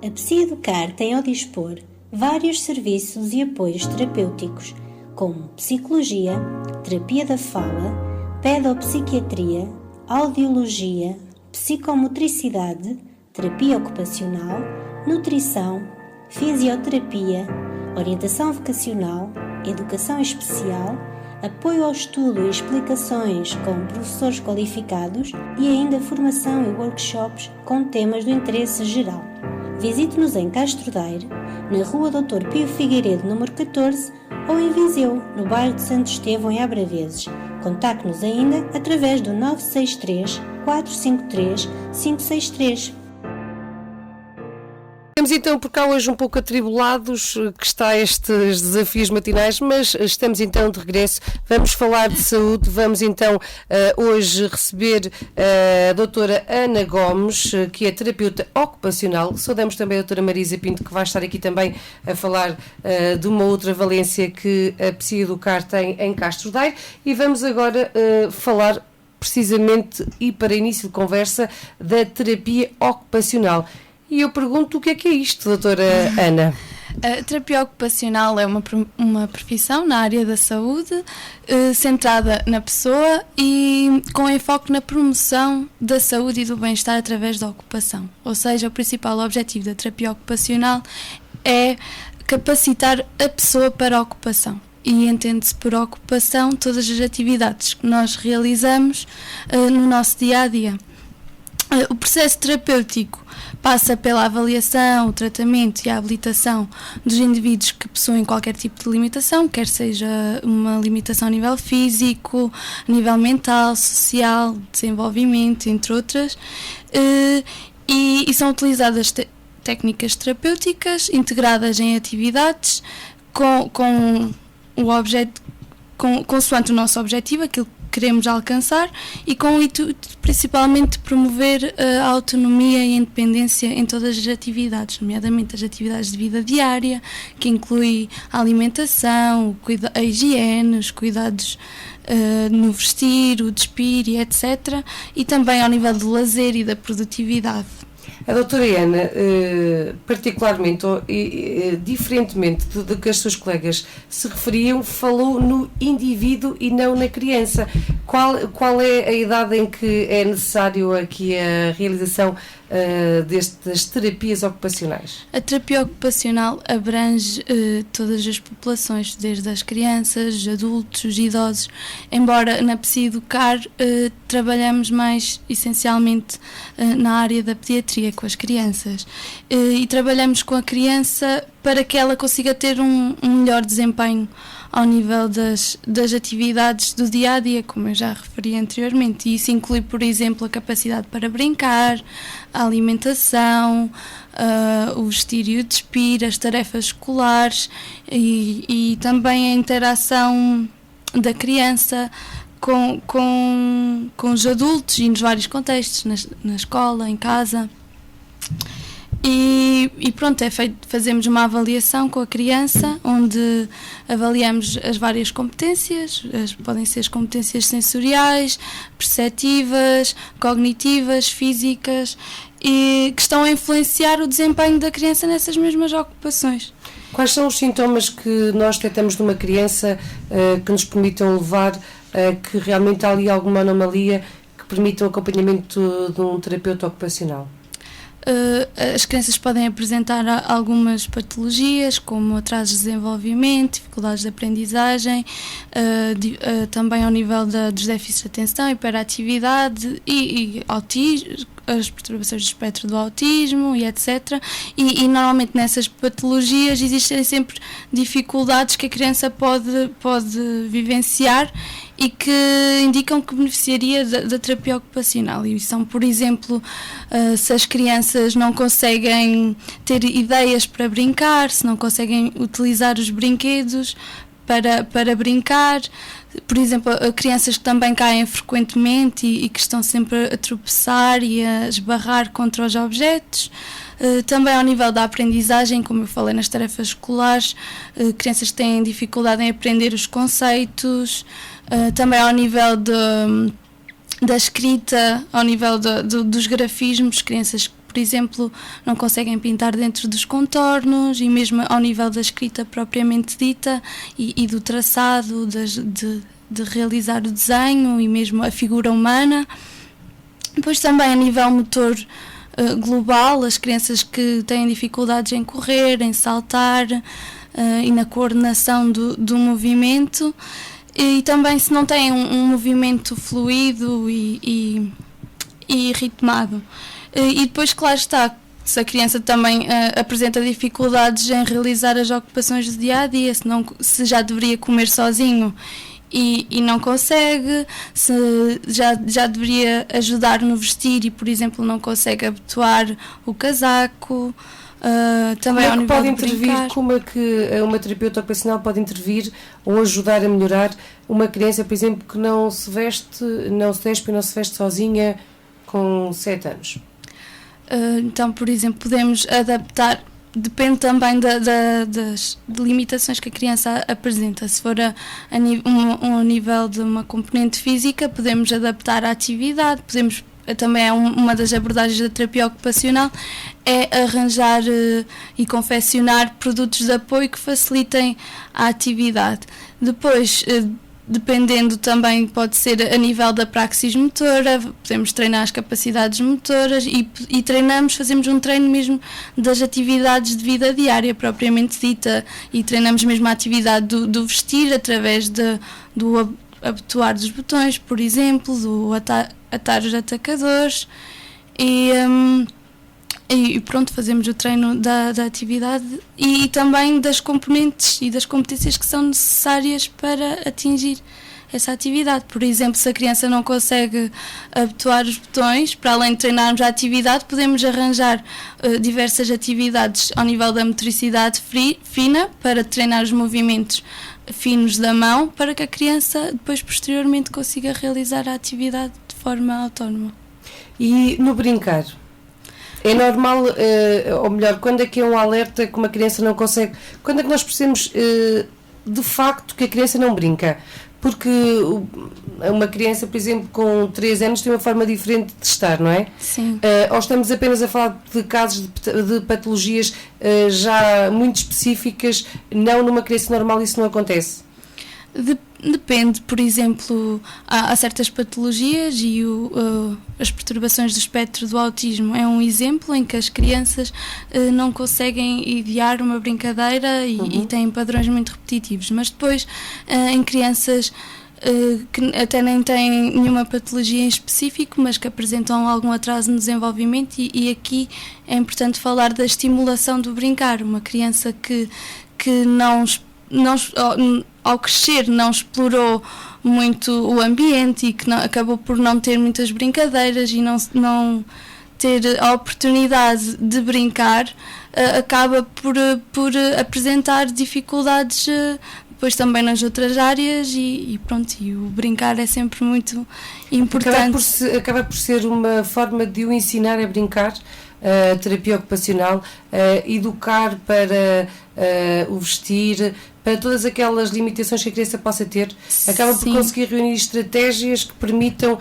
A Psi-Educar tem ao dispor vários serviços e apoios terapêuticos, como psicologia, terapia da fala, pedopsiquiatria, audiologia, psicomotricidade, terapia ocupacional, nutrição, fisioterapia, orientação vocacional, educação especial, apoio ao estudo e explicações com professores qualificados e ainda formação e workshops com temas do interesse geral. Visite-nos em Castro Daire, na Rua Dr. Pio Figueiredo, número 14, ou em Viseu, no bairro de Santo Estevão, em Abraveses. Contacte-nos ainda através do 963 453 563. Estamos então por cá hoje um pouco atribulados, que está estes desafios matinais, mas estamos então de regresso. Vamos falar de saúde, vamos então hoje receber a doutora Ana Gomes, que é terapeuta ocupacional. Saudamos também a doutora Marisa Pinto, que vai estar aqui também a falar de uma outra valência que a Psi-Educar tem em Castro Daire. E vamos agora falar precisamente, e para início de conversa, da terapia ocupacional. E eu pergunto, o que é isto, doutora Ana? A terapia ocupacional é uma profissão na área da saúde, centrada na pessoa e com enfoque na promoção da saúde e do bem-estar através da ocupação. Ou seja, o principal objetivo da terapia ocupacional é capacitar a pessoa para a ocupação. E entende-se por ocupação todas as atividades que nós realizamos no nosso dia-a-dia. O processo terapêutico passa pela avaliação, o tratamento e a habilitação dos indivíduos que possuem qualquer tipo de limitação, quer seja uma limitação a nível físico, a nível mental, social, desenvolvimento, entre outras, e são utilizadas técnicas terapêuticas integradas em atividades com o objeto, consoante o nosso objetivo, aquilo que queremos alcançar, e com o intuito principalmente de promover a autonomia e a independência em todas as atividades, nomeadamente as atividades de vida diária, que inclui a alimentação, a higiene, os cuidados no vestir, o despir, etc. E também ao nível do lazer e da produtividade. A doutora Ana, particularmente e diferentemente do que as suas colegas se referiam, falou no indivíduo e não na criança. Qual é a idade em que é necessário aqui a realização destas terapias ocupacionais? A terapia ocupacional abrange todas as populações, desde as crianças, adultos, os idosos, embora na Psi-Educar trabalhamos mais essencialmente na área da pediatria, com as crianças, e trabalhamos com a criança para que ela consiga ter um melhor desempenho ao nível das atividades do dia-a-dia, como eu já referi anteriormente. E isso inclui, por exemplo, a capacidade para brincar, a alimentação, o vestir e o despir, as tarefas escolares e também a interação da criança com os adultos e nos vários contextos, na escola, em casa. E pronto, fazemos uma avaliação com a criança, onde avaliamos as várias competências, podem ser as competências sensoriais, perceptivas, cognitivas, físicas, e que estão a influenciar o desempenho da criança nessas mesmas ocupações. Quais são os sintomas que nós detectamos numa criança que nos permitam levar a que realmente há ali alguma anomalia que permita o acompanhamento de um terapeuta ocupacional? As crianças podem apresentar algumas patologias, como atrasos de desenvolvimento, dificuldades de aprendizagem, também ao nível dos déficits de atenção, hiperatividade e autismo, as perturbações do espectro do autismo e etc. E normalmente nessas patologias existem sempre dificuldades que a criança pode vivenciar e que indicam que beneficiaria da terapia ocupacional. E são, por exemplo, se as crianças não conseguem ter ideias para brincar, se não conseguem utilizar os brinquedos para brincar, por exemplo, crianças que também caem frequentemente e que estão sempre a tropeçar e a esbarrar contra os objetos. Também ao nível da aprendizagem, como eu falei nas tarefas escolares, crianças que têm dificuldade em aprender os conceitos, também ao nível da escrita, ao nível dos grafismos, crianças que por exemplo, não conseguem pintar dentro dos contornos, e mesmo ao nível da escrita propriamente dita e do traçado, de realizar o desenho e mesmo a figura humana. Depois também a nível motor global, as crianças que têm dificuldades em correr, em saltar e na coordenação do movimento, e também se não têm um movimento fluido e ritmado. E depois, claro está, se a criança também apresenta dificuldades em realizar as ocupações do dia a dia, se já deveria comer sozinho e não consegue, se já deveria ajudar no vestir e, por exemplo, não consegue abotoar o casaco. Também como é que pode de intervir, brincar. como é que uma terapeuta ocupacional pode intervir ou ajudar a melhorar uma criança, por exemplo, que não se despe e não se veste sozinha com 7 anos? Então, por exemplo, podemos adaptar, depende também das limitações que a criança apresenta. Se for a nível de uma componente física, podemos adaptar a atividade, também é uma das abordagens da terapia ocupacional, é arranjar e confeccionar produtos de apoio que facilitem a atividade. Depois, dependendo também, pode ser a nível da praxis motora, podemos treinar as capacidades motoras e fazemos um treino mesmo das atividades de vida diária propriamente dita, e treinamos mesmo a atividade do vestir através do abotoar dos botões, por exemplo, do atar os atacadores e pronto, fazemos o treino da atividade e também das componentes e das competências que são necessárias para atingir essa atividade. Por exemplo, se a criança não consegue abotoar os botões, para além de treinarmos a atividade, podemos arranjar diversas atividades ao nível da motricidade fina para treinar os movimentos finos da mão, para que a criança depois posteriormente consiga realizar a atividade de forma autónoma. E no brincar? É normal, ou melhor, quando é que é um alerta que uma criança não consegue? Quando é que nós percebemos de facto que a criança não brinca? Porque uma criança, por exemplo, com 3 anos tem uma forma diferente de estar, não é? Sim. Ou estamos apenas a falar de casos de patologias já muito específicas, não numa criança normal isso não acontece? Depende, por exemplo, há certas patologias e as perturbações do espectro do autismo é um exemplo em que as crianças não conseguem idear uma brincadeira e têm padrões muito repetitivos, mas depois em crianças que até nem têm nenhuma patologia em específico, mas que apresentam algum atraso no desenvolvimento e aqui é importante falar da estimulação do brincar. Uma criança que não ao crescer não explorou muito o ambiente e que acabou por não ter muitas brincadeiras e não ter a oportunidade de brincar, acaba por apresentar dificuldades depois também nas outras áreas e pronto, e o brincar é sempre muito importante. Acaba por ser uma forma de o ensinar a brincar, a terapia ocupacional, educar para o vestir, para todas aquelas limitações que a criança possa ter, acaba por conseguir reunir estratégias que permitam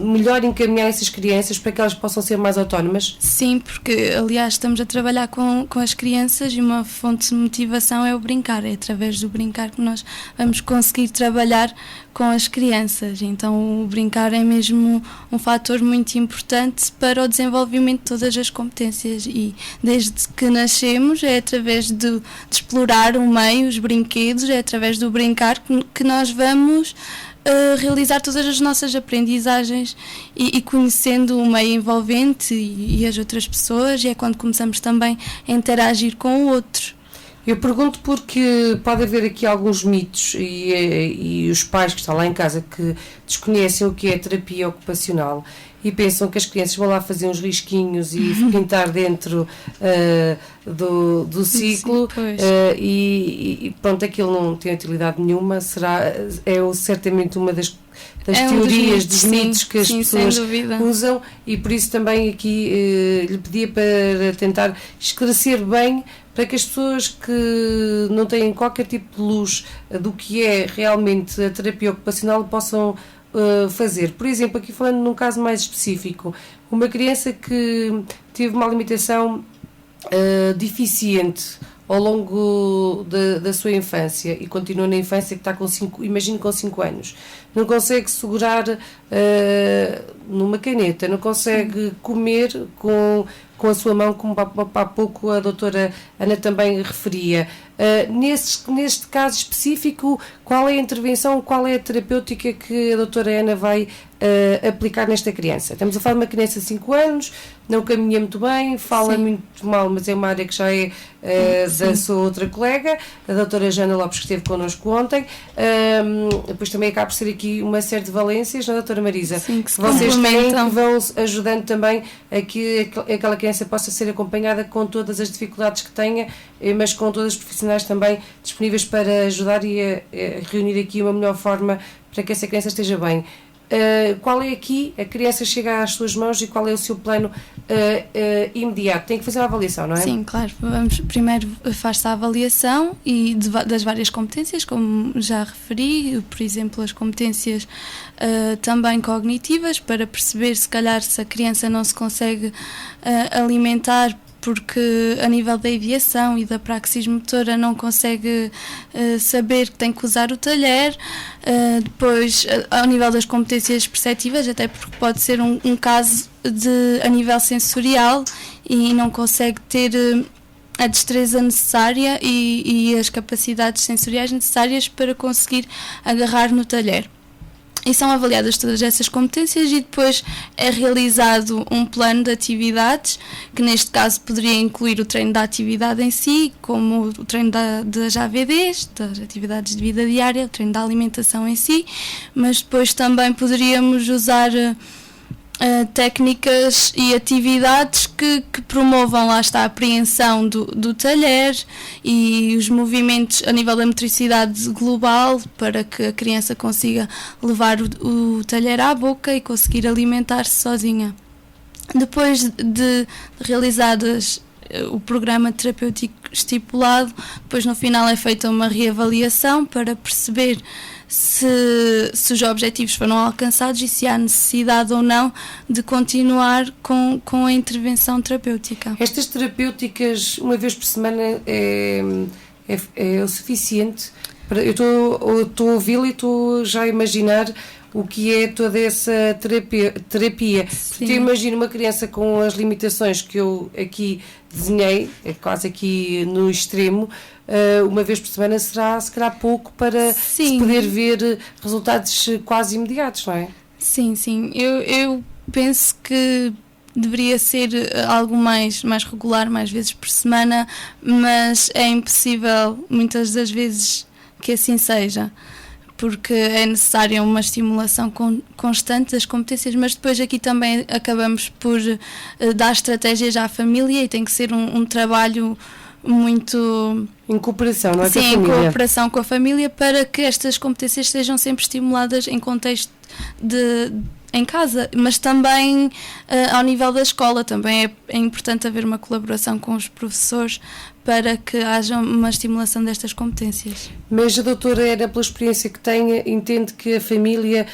melhor encaminhar essas crianças para que elas possam ser mais autónomas? Sim, porque aliás estamos a trabalhar com as crianças e uma fonte de motivação é o brincar, é através do brincar que nós vamos conseguir trabalhar com as crianças, então o brincar é mesmo um fator muito importante para o desenvolvimento de todas as competências e desde que nascemos é através de explorar o meio, os brinquedos, é através do brincar que nós vamos realizar todas as nossas aprendizagens e conhecendo o meio envolvente e as outras pessoas, e é quando começamos também a interagir com o outro. Eu pergunto porque pode haver aqui alguns mitos e os pais que estão lá em casa que desconhecem o que é terapia ocupacional e pensam que as crianças vão lá fazer uns risquinhos e pintar dentro do ciclo e pronto, aquilo não tem utilidade nenhuma, é certamente uma das teorias, dos mitos que as pessoas usam, e por isso também aqui lhe pedia para tentar esclarecer bem para que as pessoas que não têm qualquer tipo de luz do que é realmente a terapia ocupacional possam fazer? Por exemplo, aqui falando num caso mais específico, uma criança que teve uma alimentação deficiente ao longo da sua infância e continua na infância, que está com 5 anos, não consegue segurar numa caneta, não consegue comer com a sua mão, como há pouco a doutora Ana também referia. Neste caso específico, qual é a intervenção, qual é a terapêutica que a doutora Ana vai aplicar nesta criança? Estamos a falar de uma criança de 5 anos, não caminha muito bem, fala muito mal, mas é uma área que já é da sua outra colega, a doutora Jana Lopes, que esteve connosco ontem. Depois também acaba por ser aqui uma série de valências, não é, doutora Marisa? Sim, que se vocês têm, complementam. que vão ajudando também a que aquela criança possa ser acompanhada com todas as dificuldades que tenha, mas com todos os profissionais também disponíveis para ajudar e a reunir aqui uma melhor forma para que essa criança esteja bem. Qual é aqui, a criança chega às suas mãos e qual é o seu plano imediato? Tem que fazer uma avaliação, não é? Sim, claro. Primeiro faz-se a avaliação e das várias competências, como já referi, por exemplo, as competências também cognitivas, para perceber se calhar se a criança não se consegue alimentar porque a nível da ideação e da praxis motora não consegue saber que tem que usar o talher. Depois, ao nível das competências perceptivas, até porque pode ser um caso a nível sensorial e não consegue ter a destreza necessária e as capacidades sensoriais necessárias para conseguir agarrar no talher. E são avaliadas todas essas competências e depois é realizado um plano de atividades, que neste caso poderia incluir o treino da atividade em si, como o treino das AVDs, das atividades de vida diária, o treino da alimentação em si, mas depois também poderíamos usar técnicas e atividades que promovam, lá está, a apreensão do talher e os movimentos a nível da motricidade global, para que a criança consiga levar o talher à boca e conseguir alimentar-se sozinha. Depois de realizadas o programa terapêutico estipulado, depois no final é feita uma reavaliação para perceber se os objetivos foram alcançados e se há necessidade ou não de continuar com a intervenção terapêutica. Estas terapêuticas, uma vez por semana, é o suficiente? Eu estou a ouvi-la e estou já a imaginar o que é toda essa terapia. Porque eu imagino uma criança com as limitações que eu aqui desenhei, quase aqui no extremo, uma vez por semana será se calhar pouco para se poder ver resultados quase imediatos, não é? Sim. Eu penso que deveria ser algo mais regular, mais vezes por semana, mas é impossível muitas das vezes que assim seja, porque é necessária uma estimulação constante das competências, mas depois aqui também acabamos por dar estratégias à família e tem que ser um trabalho muito... Em cooperação, não é? Sim, em cooperação com a família, para que estas competências sejam sempre estimuladas em contexto em casa, mas também ao nível da escola. Também é importante haver uma colaboração com os professores para que haja uma estimulação destas competências. Mas a doutora Ana, pela experiência que tem, entende que a família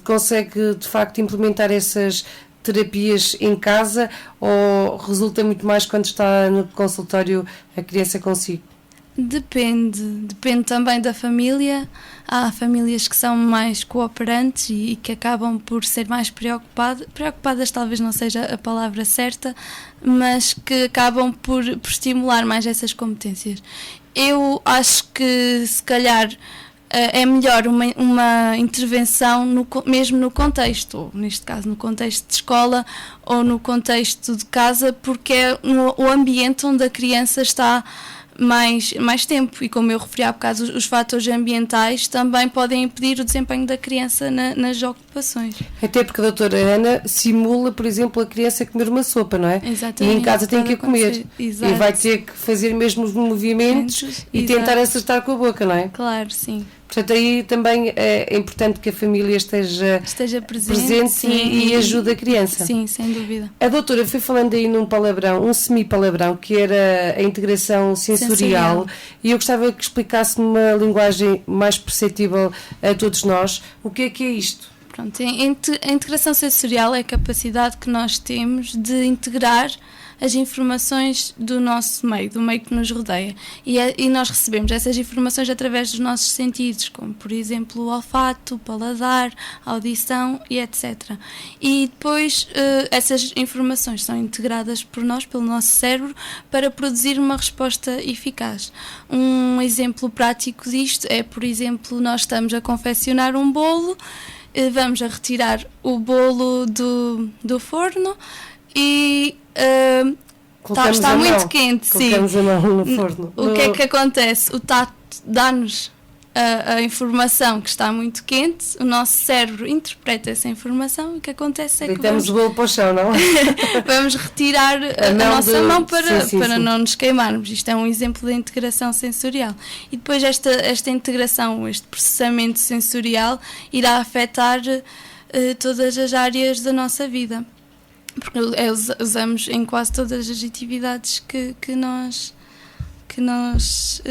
consegue de facto implementar essas terapias em casa, ou resulta muito mais quando está no consultório a criança consigo? Depende também da família. Há famílias que são mais cooperantes e que acabam por ser mais preocupadas talvez não seja a palavra certa, mas que acabam por estimular mais essas competências. Eu acho que se calhar é melhor uma intervenção mesmo no contexto, ou neste caso no contexto de escola ou no contexto de casa, porque é o ambiente onde a criança está mais tempo, e como eu referi há bocado, os fatores ambientais também podem impedir o desempenho da criança nas ocupações. Até porque a doutora Ana simula, por exemplo, a criança comer uma sopa, não é? Exatamente. E em casa tem que a comer. Exato. E vai ter que fazer mesmo os movimentos e tentar acertar com a boca, não é? Claro, sim. Portanto, aí também é importante que a família esteja presente e ajude a criança. Sim, sem dúvida. A doutora foi falando aí num palavrão, um semi-palavrão, que era a integração sensorial, e eu gostava que explicasse numa linguagem mais perceptível a todos nós o que é isto. Pronto, a integração sensorial é a capacidade que nós temos de integrar as informações do nosso meio, do meio que nos rodeia. E nós recebemos essas informações através dos nossos sentidos, como, por exemplo, o olfato, o paladar, a audição e etc. E depois essas informações são integradas por nós, pelo nosso cérebro, para produzir uma resposta eficaz. Um exemplo prático disto é, por exemplo, nós estamos a confeccionar um bolo, vamos a retirar o bolo do forno e está muito quente. Colocamos a mão no forno. O que é que acontece? O tato dá-nos a informação que está muito quente, o nosso cérebro interpreta essa informação e o que acontece é que deitamos o bolo para o chão, não? Vamos retirar a nossa mão para não nos queimarmos. Isto é um exemplo de integração sensorial. E depois esta integração, este processamento sensorial irá afetar todas as áreas da nossa vida, porque usamos em quase todas as atividades que nós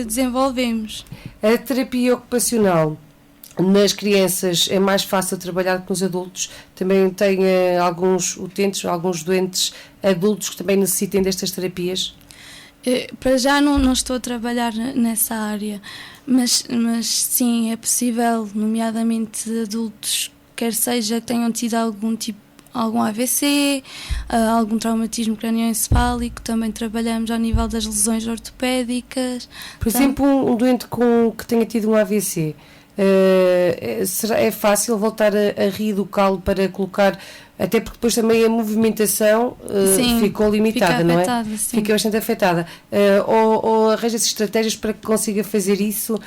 desenvolvemos. A terapia ocupacional nas crianças é mais fácil trabalhar que nos adultos? Também tem alguns utentes, alguns doentes adultos que também necessitem destas terapias? Para já não estou a trabalhar nessa área, mas sim, é possível, nomeadamente adultos, quer seja que tenham tido algum AVC, algum traumatismo crânioencefálico, também trabalhamos ao nível das lesões ortopédicas. Por exemplo, um doente que tenha tido um AVC, é fácil voltar a reeducá-lo para colocar, até porque depois também a movimentação ficou limitada, não é? Fica bastante afetada. Ou arranja-se estratégias para que consiga fazer isso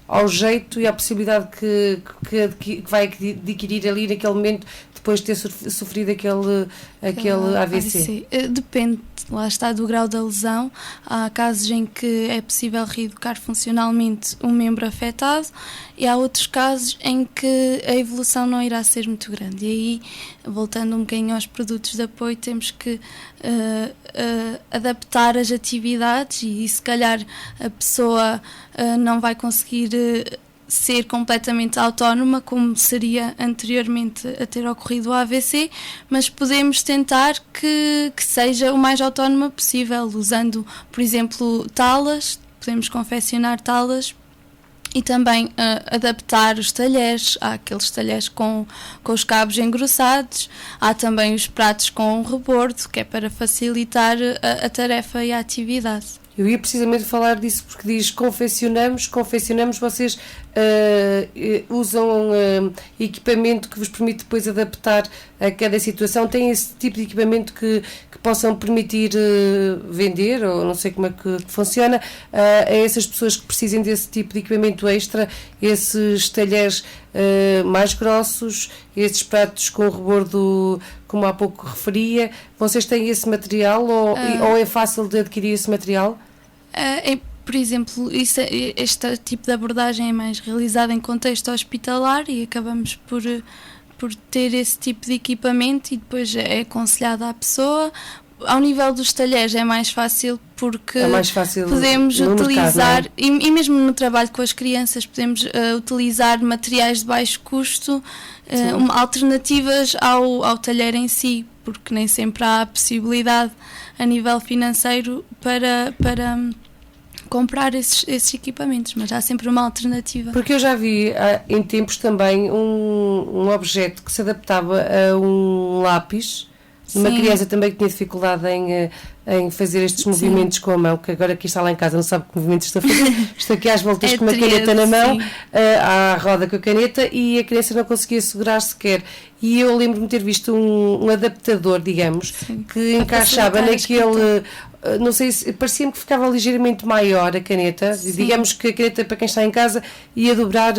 ao jeito e à possibilidade que vai adquirir ali naquele momento, depois de ter sofrido aquele AVC? Depende, lá está, do grau da lesão. Há casos em que é possível reeducar funcionalmente um membro afetado e há outros casos em que a evolução não irá ser muito grande. E aí, voltando um bocadinho aos produtos de apoio, temos que adaptar as atividades e se calhar a pessoa não vai conseguir ser completamente autónoma, como seria anteriormente a ter ocorrido o AVC, mas podemos tentar que seja o mais autónoma possível, usando, por exemplo, talas, podemos confeccionar talas e também adaptar os talheres. Há aqueles talheres com os cabos engrossados, há também os pratos com rebordo, que é para facilitar a tarefa e a atividade. Eu ia precisamente falar disso porque diz confeccionamos, vocês usam equipamento que vos permite depois adaptar a cada situação. Tem esse tipo de equipamento que possam permitir vender, ou não sei como é que funciona, a essas pessoas que precisem desse tipo de equipamento extra, esses talheres mais grossos, esses pratos com rebordo, como há pouco referia. Vocês têm esse material ou é fácil de adquirir esse material? Por exemplo, este tipo de abordagem é mais realizada em contexto hospitalar e acabamos por ter esse tipo de equipamento e depois é aconselhado à pessoa. Ao nível dos talheres é mais fácil porque podemos utilizar, mercado, e mesmo no trabalho com as crianças, podemos utilizar materiais de baixo custo, alternativas ao talher em si, porque nem sempre há a possibilidade a nível financeiro para comprar esses equipamentos, mas há sempre uma alternativa. Porque eu já vi em tempos também um objeto que se adaptava a um lápis. Uma criança também que tinha dificuldade em fazer estes movimentos com a mão, que agora aqui está lá em casa não sabe que movimentos estou a fazer. Estou aqui às voltas com uma caneta na mão, à roda com a caneta, e a criança não conseguia segurar sequer. E eu lembro-me de ter visto um adaptador, digamos, que encaixava não sei se parecia-me que ficava ligeiramente maior a caneta. Sim. Digamos que a caneta, para quem está em casa, ia dobrar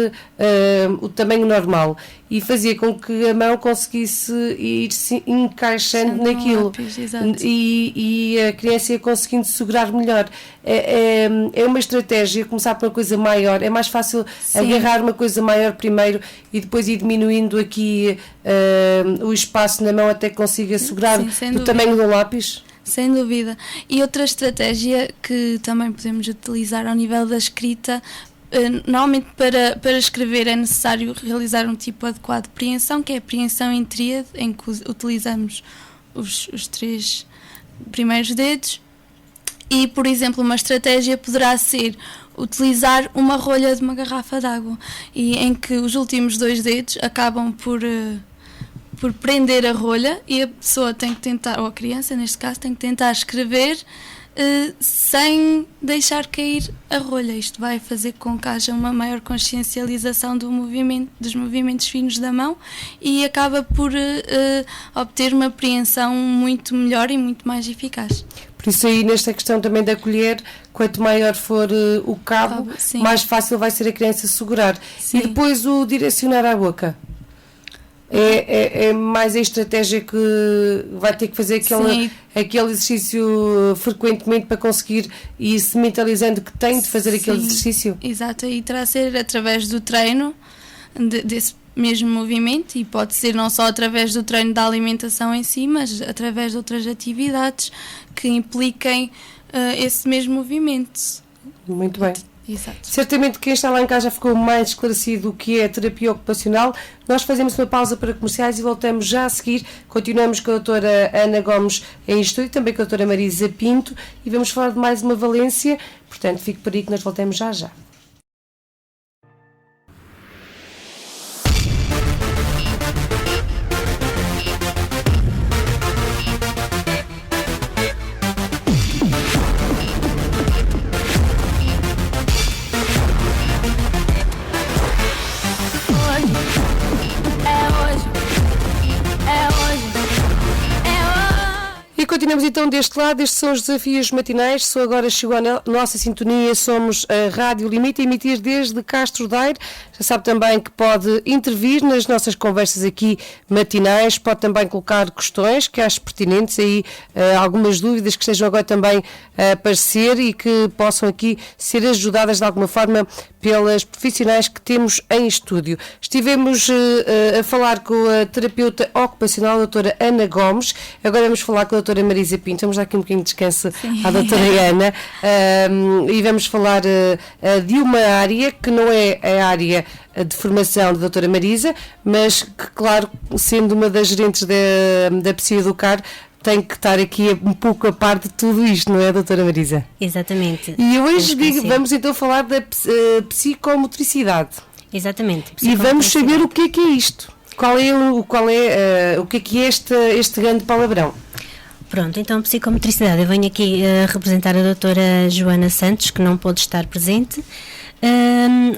o tamanho normal e fazia com que a mão conseguisse ir se encaixando naquilo. Lápis, e a criança ia conseguindo segurar melhor. É uma estratégia, começar por uma coisa maior. É mais fácil agarrar uma coisa maior primeiro e depois ir diminuindo aqui o espaço na mão até que consiga segurar o tamanho do lápis. Sem dúvida. E outra estratégia que também podemos utilizar ao nível da escrita, normalmente para escrever é necessário realizar um tipo adequado de preensão, que é a preensão em tríade, em que utilizamos os 3 primeiros dedos. E, por exemplo, uma estratégia poderá ser utilizar uma rolha de uma garrafa de água, e em que os últimos 2 dedos acabam por prender a rolha, e a pessoa tem que tentar, ou a criança neste caso, tem que tentar escrever sem deixar cair a rolha. Isto vai fazer com que haja uma maior consciencialização dos movimentos finos da mão, e acaba por obter uma apreensão muito melhor e muito mais eficaz. Por isso aí, nesta questão também da colher, quanto maior for o cabo, mais fácil vai ser a criança segurar. Sim. E depois o direcionar à boca. É mais a estratégia que vai ter que fazer aquele exercício frequentemente para conseguir ir se mentalizando que tem de fazer aquele exercício. Exato, e terá a ser através do treino desse mesmo movimento, e pode ser não só através do treino da alimentação em si, mas através de outras atividades que impliquem esse mesmo movimento. Muito bem. Exato. Certamente quem está lá em casa já ficou mais esclarecido o que é terapia ocupacional. Nós fazemos uma pausa para comerciais e voltamos já a seguir. Continuamos com a doutora Ana Gomes em estúdio, também com a doutora Marisa Pinto, e vamos falar de mais uma valência. Portanto, fique por aí que nós voltamos já. E continuamos então deste lado. Estes são os desafios matinais. Só agora chegou a nossa sintonia. Somos a Rádio Limite, a emitir desde Castro Daire. Já sabe também que pode intervir nas nossas conversas aqui matinais. Pode também colocar questões que acho pertinentes, aí algumas dúvidas que estejam agora também a aparecer e que possam aqui ser ajudadas de alguma forma pelas profissionais que temos em estúdio. Estivemos a falar com a terapeuta ocupacional, a doutora Ana Gomes. Agora vamos falar com a doutora Marisa Pinto. Vamos dar aqui um bocadinho de descanso à doutora Ana e vamos falar de uma área que não é a área de formação da doutora Marisa, mas que, claro, sendo uma das gerentes da Psicoeducar, tem que estar aqui um pouco a par de tudo isto, não é, doutora Marisa? Exatamente. E hoje vamos então falar da psicomotricidade. Exatamente. E vamos saber o que é isto. O que é este grande palavrão? Pronto, então psicomotricidade. Eu venho aqui representar a doutora Joana Santos, que não pôde estar presente.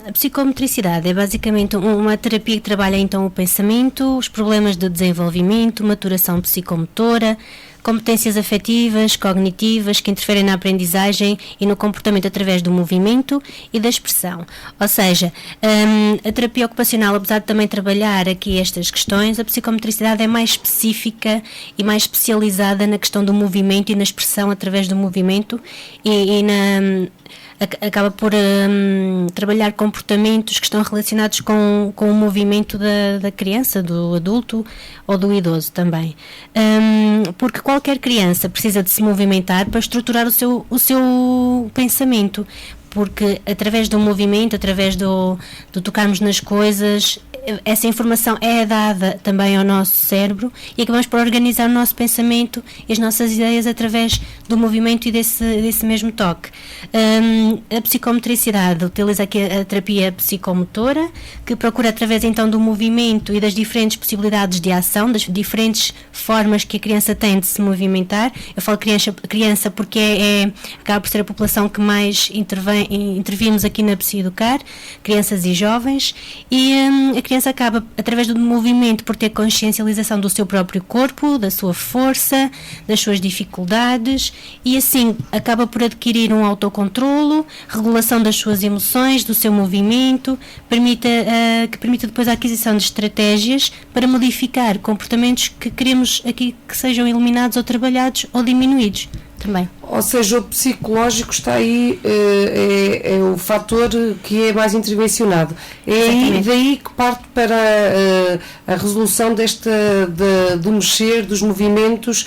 A psicomotricidade é basicamente uma terapia que trabalha então o pensamento, os problemas de desenvolvimento, maturação psicomotora, competências afetivas, cognitivas, que interferem na aprendizagem e no comportamento através do movimento e da expressão. Ou seja, a terapia ocupacional, apesar de também trabalhar aqui estas questões, a psicomotricidade é mais específica e mais especializada na questão do movimento e na expressão através do movimento acaba por trabalhar comportamentos que estão relacionados com o movimento da criança, do adulto ou do idoso também. Porque qualquer criança precisa de se movimentar para estruturar o seu pensamento, porque através do movimento, através do tocarmos nas coisas, essa informação é dada também ao nosso cérebro e acabamos por organizar o nosso pensamento e as nossas ideias através do movimento e desse mesmo toque. A psicomotricidade utiliza aqui a terapia psicomotora, que procura através então do movimento e das diferentes possibilidades de ação, das diferentes formas que a criança tem de se movimentar. Eu falo criança porque acaba por ser a população que mais intervimos aqui na Psicoeducar, crianças e jovens, e a criança criança acaba, através do movimento, por ter consciencialização do seu próprio corpo, da sua força, das suas dificuldades, e assim acaba por adquirir um autocontrolo, regulação das suas emoções, do seu movimento, que permite depois a aquisição de estratégias para modificar comportamentos que queremos aqui que sejam eliminados ou trabalhados ou diminuídos também. Ou seja, o psicológico está aí, é o fator que é mais intervencionado. É daí que parte para a resolução do mexer, dos movimentos,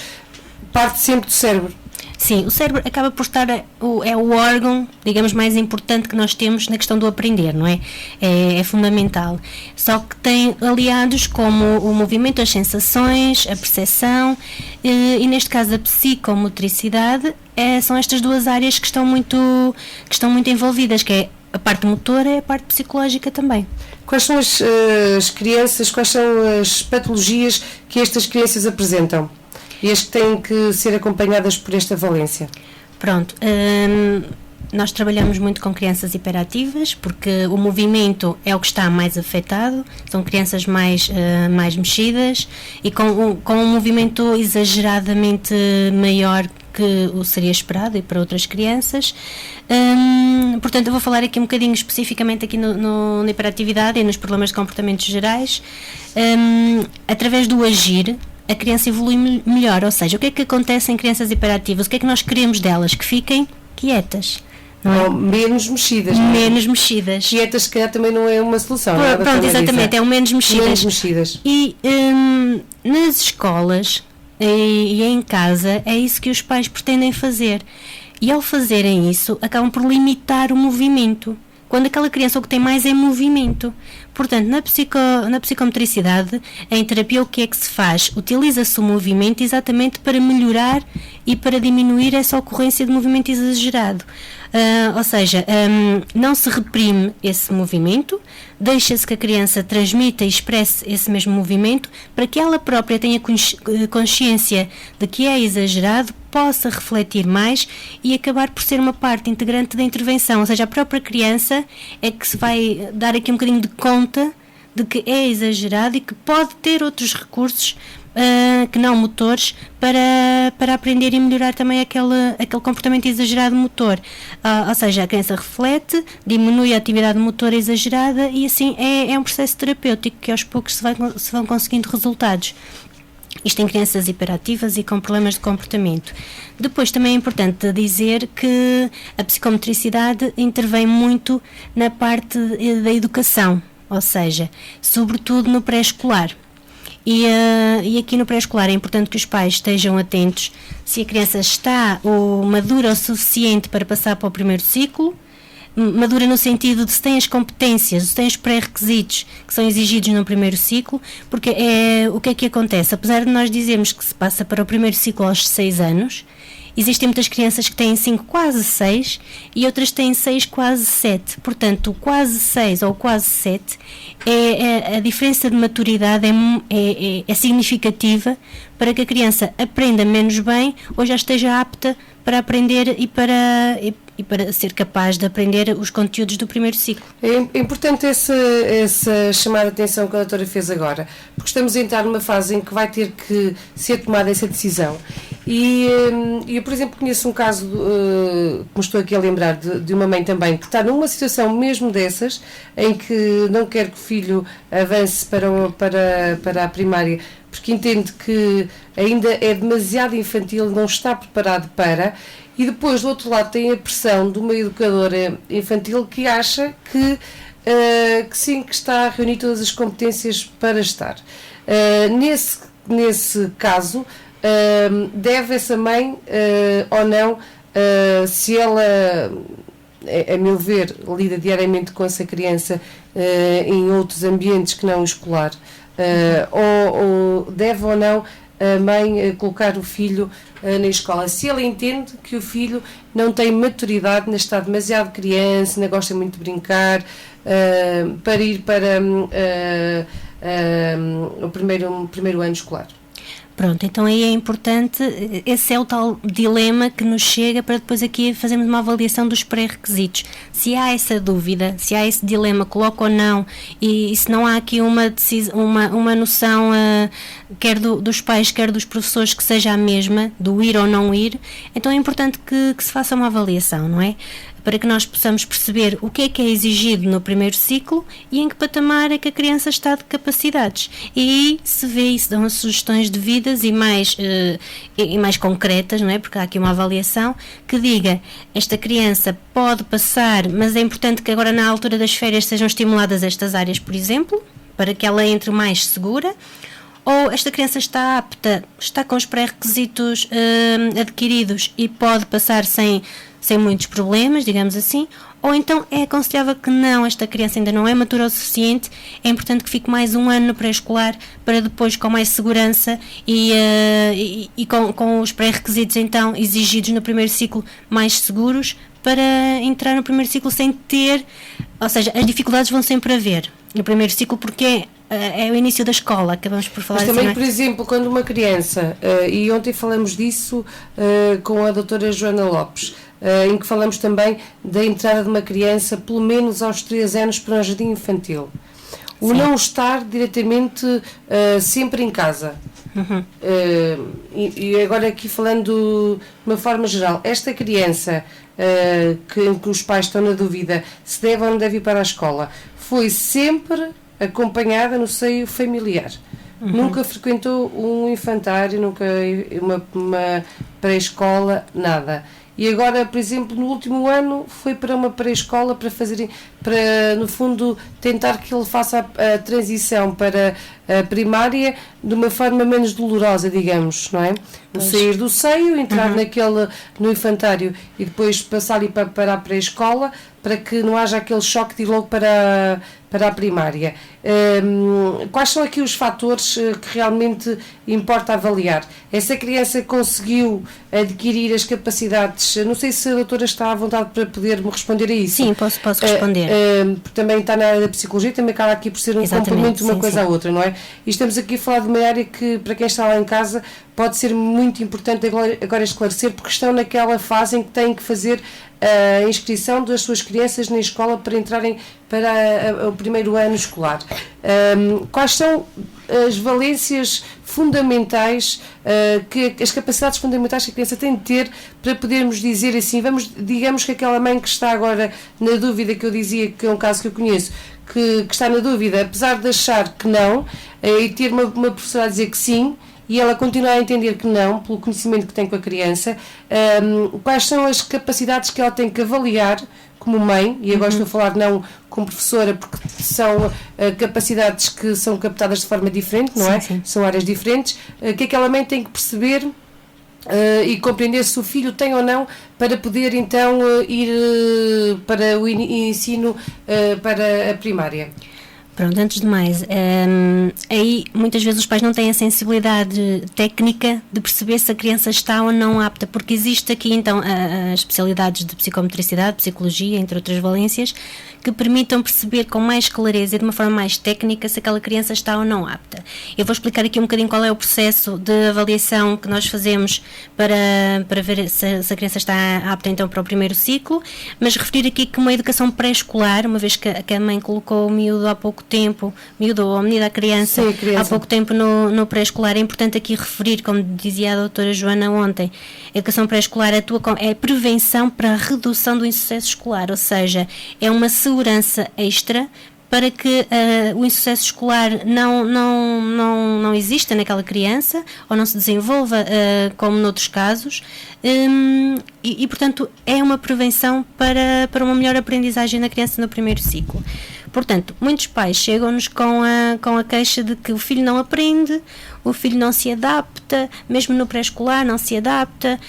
parte sempre do cérebro. Sim, o cérebro acaba por estar, é o órgão, digamos, mais importante que nós temos na questão do aprender, não é? É fundamental. Só que tem aliados como o movimento, as sensações, a percepção e neste caso a psicomotricidade, são estas duas áreas que estão muito envolvidas, que é a parte motora e a parte psicológica também. Quais são as crianças, quais são as patologias que estas crianças apresentam? E as que têm que ser acompanhadas por esta valência? Pronto, nós trabalhamos muito com crianças hiperativas, porque o movimento é o que está mais afetado, são crianças mais mexidas e com um movimento exageradamente maior que o seria esperado e para outras crianças. Portanto, eu vou falar aqui um bocadinho especificamente aqui na hiperatividade e nos problemas de comportamentos gerais. Através do agir, a criança evolui melhor, ou seja, o que é que acontece em crianças hiperativas? O que é que nós queremos delas? Que fiquem quietas. Não é? Ou menos mexidas. Menos mexidas. Quietas, se calhar, também não é uma solução. Pronto, exatamente, é um menos mexidas. Menos mexidas. E nas escolas e em casa, é isso que os pais pretendem fazer. E ao fazerem isso, acabam por limitar o movimento. Quando aquela criança o que tem mais é movimento. Portanto, na psicomotricidade, em terapia, o que é que se faz? Utiliza-se o movimento exatamente para melhorar e para diminuir essa ocorrência de movimento exagerado. Ou seja, não se reprime esse movimento, deixa-se que a criança transmita e expresse esse mesmo movimento para que ela própria tenha consciência de que é exagerado, possa refletir mais e acabar por ser uma parte integrante da intervenção. Ou seja, a própria criança é que se vai dar aqui um bocadinho de conta de que é exagerado e que pode ter outros recursos que não motores para aprender e melhorar também aquele comportamento exagerado motor. Ou seja, a criança reflete, diminui a atividade motora exagerada e assim é um processo terapêutico que aos poucos se vão conseguindo resultados. Isto em crianças hiperativas e com problemas de comportamento. Depois também é importante dizer que a psicomotricidade intervém muito na parte da educação, ou seja, sobretudo no pré-escolar. E aqui no pré-escolar é importante que os pais estejam atentos se a criança está madura o suficiente para passar para o primeiro ciclo, madura no sentido de se tem as competências, se tem os pré-requisitos que são exigidos no primeiro ciclo, porque o que é que acontece? Apesar de nós dizermos que se passa para o primeiro ciclo aos 6 anos, existem muitas crianças que têm 5, quase 6 e outras têm 6, quase 7. Portanto, o quase 6 ou quase 7, a diferença de maturidade é significativa para que a criança aprenda menos bem ou já esteja apta para aprender e para ser capaz de aprender os conteúdos do primeiro ciclo. É importante essa chamar a atenção que a doutora fez agora, porque estamos a entrar numa fase em que vai ter que ser tomada essa decisão. E eu, por exemplo, conheço um caso, que me estou aqui a lembrar, de uma mãe também, que está numa situação mesmo dessas, em que não quer que o filho avance para a primária, porque entende que ainda é demasiado infantil, não está preparado para, e depois do outro lado tem a pressão de uma educadora infantil que acha que sim, que está a reunir todas as competências para estar. Nesse caso, deve essa mãe ou não, se ela, a meu ver, lida diariamente com essa criança em outros ambientes que não o escolar, ou deve ou não a mãe colocar o filho na escola, se ela entende que o filho não tem maturidade, ainda está demasiado criança, ainda gosta muito de brincar, para ir para o primeiro ano escolar. Pronto, então aí é importante, esse é o tal dilema que nos chega para depois aqui fazermos uma avaliação dos pré-requisitos. Se há essa dúvida, se há esse dilema, coloca ou não, e se não há aqui uma noção, quer dos pais, quer dos professores, que seja a mesma, do ir ou não ir, então é importante que se faça uma avaliação, não é? Para que nós possamos perceber o que é exigido no primeiro ciclo e em que patamar é que a criança está de capacidades. E aí se vê e se dão as sugestões devidas e mais concretas, não é? Porque há aqui uma avaliação que diga, esta criança pode passar, mas é importante que agora na altura das férias sejam estimuladas estas áreas, por exemplo, para que ela entre mais segura. Ou esta criança está apta, está com os pré-requisitos adquiridos e pode passar sem muitos problemas, digamos assim, ou então é aconselhável que não, esta criança ainda não é matura o suficiente, é importante que fique mais um ano no pré-escolar para depois, com mais segurança e com os pré-requisitos então exigidos no primeiro ciclo mais seguros, para entrar no primeiro ciclo sem ter, ou seja, as dificuldades vão sempre haver no primeiro ciclo, porque é o início da escola, acabamos por falar. Mas também, assim, por exemplo, quando uma criança, e ontem falamos disso com a doutora Joana Lopes, em que falamos também da entrada de uma criança pelo menos aos 3 anos para um jardim infantil. O não estar diretamente sempre em casa. Uhum. E agora aqui falando de uma forma geral, esta criança que os pais estão na dúvida se deve ou não deve ir para a escola, foi sempre acompanhada no seio familiar. Uhum. Nunca frequentou um infantário, nunca uma pré-escola, nada. E agora, por exemplo, no último ano foi para uma pré-escola para, no fundo, tentar que ele faça a transição para a primária de uma forma menos dolorosa, digamos, não é? No sair do seio, entrar no infantário e depois passar ali para a pré-escola, para que não haja aquele choque de ir logo para a primária. Quais são aqui os fatores que realmente importa avaliar? Essa criança conseguiu adquirir as capacidades, não sei se a doutora está à vontade para poder me responder a isso. Sim, posso responder. Porque também está na área da psicologia, também acaba aqui por ser um complemento de uma coisa à outra, não é? E estamos aqui a falar de uma área que, para quem está lá em casa, pode ser muito importante agora esclarecer, porque estão naquela fase em que têm que fazer a inscrição das suas crianças na escola para entrarem para o primeiro ano escolar. Quais são as valências fundamentais, as capacidades fundamentais que a criança tem de ter para podermos dizer assim, digamos que aquela mãe que está agora na dúvida, que eu dizia que é um caso que eu conheço, que está na dúvida, apesar de achar que não, e ter uma professora a dizer que sim, e ela continua a entender que não, pelo conhecimento que tem com a criança, quais são as capacidades que ela tem que avaliar como mãe, e agora estou a falar não como professora, porque são capacidades que são captadas de forma diferente, não é? Sim. São áreas diferentes, que aquela mãe tem que perceber e compreender se o filho tem ou não, para poder então ir para o ensino para a primária. Pronto, antes de mais, aí muitas vezes os pais não têm a sensibilidade técnica de perceber se a criança está ou não apta, porque existe aqui então as especialidades de psicomotricidade, psicologia, entre outras valências, que permitam perceber com mais clareza e de uma forma mais técnica se aquela criança está ou não apta. Eu vou explicar aqui um bocadinho qual é o processo de avaliação que nós fazemos para ver se a criança está apta então para o primeiro ciclo, mas referir aqui que uma educação pré-escolar, uma vez que a mãe colocou o miúdo há pouco tempo, miúdo ou a menina, a criança, há pouco tempo no pré-escolar, é importante aqui referir, como dizia a doutora Joana ontem, a educação pré-escolar é prevenção para a redução do insucesso escolar, ou seja, é uma segurança extra para que o insucesso escolar não exista naquela criança ou não se desenvolva como noutros casos e, portanto, é uma prevenção para uma melhor aprendizagem na criança no primeiro ciclo. Portanto, muitos pais chegam-nos com a queixa de que o filho não aprende, o filho não se adapta, mesmo no pré-escolar não se adapta,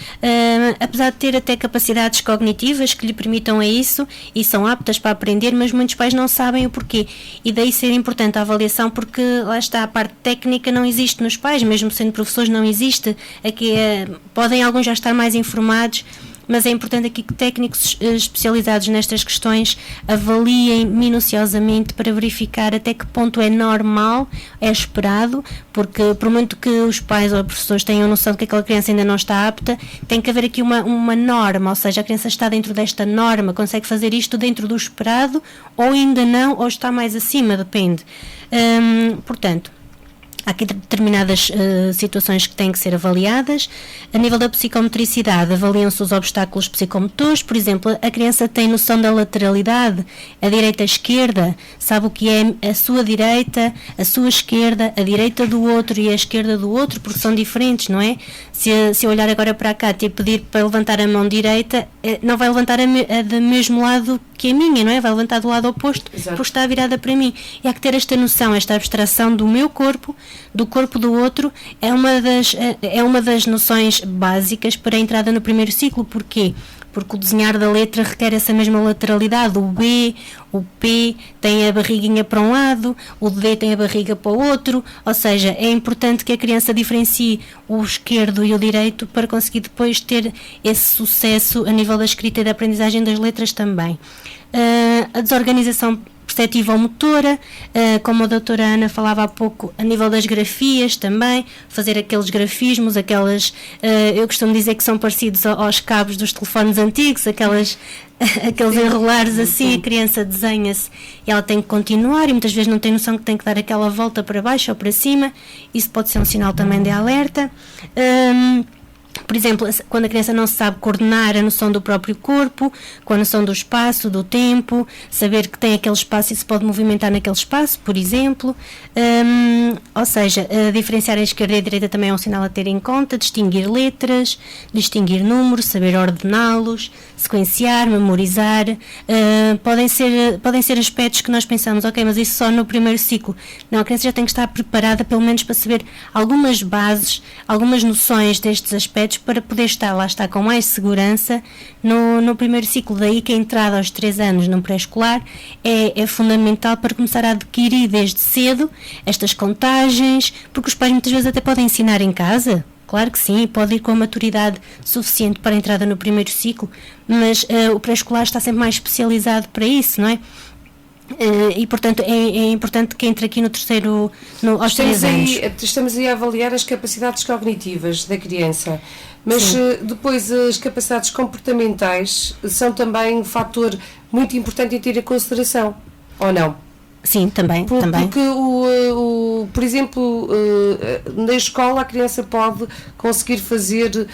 apesar de ter até capacidades cognitivas que lhe permitam a isso e são aptas para aprender, mas muitos pais não sabem o porquê. E daí ser importante a avaliação, porque lá está, a parte técnica não existe nos pais, mesmo sendo professores não existe. Aqui, podem alguns já estar mais informados, mas é importante aqui que técnicos especializados nestas questões avaliem minuciosamente para verificar até que ponto é normal, é esperado, porque por muito que os pais ou professores tenham noção de que aquela criança ainda não está apta, tem que haver aqui uma norma, ou seja, a criança está dentro desta norma, consegue fazer isto dentro do esperado, ou ainda não, ou está mais acima, depende. Portanto, há aqui determinadas situações que têm que ser avaliadas. A nível da psicomotricidade, avaliam-se os obstáculos psicomotores. Por exemplo, a criança tem noção da lateralidade, a direita, a esquerda, sabe o que é a sua direita, a sua esquerda, a direita do outro e a esquerda do outro, porque são diferentes, não é? Se eu olhar agora para cá e pedir para levantar a mão direita, não vai levantar a do mesmo lado que a minha, não é? Vai levantar do lado oposto, exato, porque está virada para mim. E há que ter esta noção, esta abstração do meu corpo, do corpo do outro, é uma das noções básicas para a entrada no primeiro ciclo. Porquê? Porque o desenhar da letra requer essa mesma lateralidade. O B, o P tem a barriguinha para um lado, o D tem a barriga para o outro, ou seja, é importante que a criança diferencie o esquerdo e o direito para conseguir depois ter esse sucesso a nível da escrita e da aprendizagem das letras também. A desorganização perceptiva ou motora, como a doutora Ana falava há pouco, a nível das grafias também, fazer aqueles grafismos, eu costumo dizer que são parecidos aos cabos dos telefones antigos, aqueles enrolares assim, a criança desenha-se e ela tem que continuar e muitas vezes não tem noção que tem que dar aquela volta para baixo ou para cima, isso pode ser um sinal também de alerta. Por exemplo, quando a criança não sabe coordenar a noção do próprio corpo, com a noção do espaço, do tempo, saber que tem aquele espaço e se pode movimentar naquele espaço, por exemplo. Ou seja, diferenciar a esquerda e a direita também é um sinal a ter em conta, distinguir letras, distinguir números, saber ordená-los, sequenciar, memorizar. Podem ser aspectos que nós pensamos, ok, mas isso só no primeiro ciclo. Não, a criança já tem que estar preparada pelo menos para saber algumas bases, algumas noções destes aspectos para poder estar com mais segurança no primeiro ciclo. Daí que a entrada aos 3 anos no pré-escolar é fundamental para começar a adquirir desde cedo estas contagens, porque os pais muitas vezes até podem ensinar em casa. Claro que sim, pode ir com a maturidade suficiente para a entrada no primeiro ciclo, mas o pré-escolar está sempre mais especializado para isso, não é? E portanto é importante que entre aqui no terceiro, aos 3 anos. Estamos aí a avaliar as capacidades cognitivas da criança, mas depois as capacidades comportamentais são também um fator muito importante em ter em consideração, ou não? Sim, também. Porque, por exemplo, na escola a criança pode conseguir fazer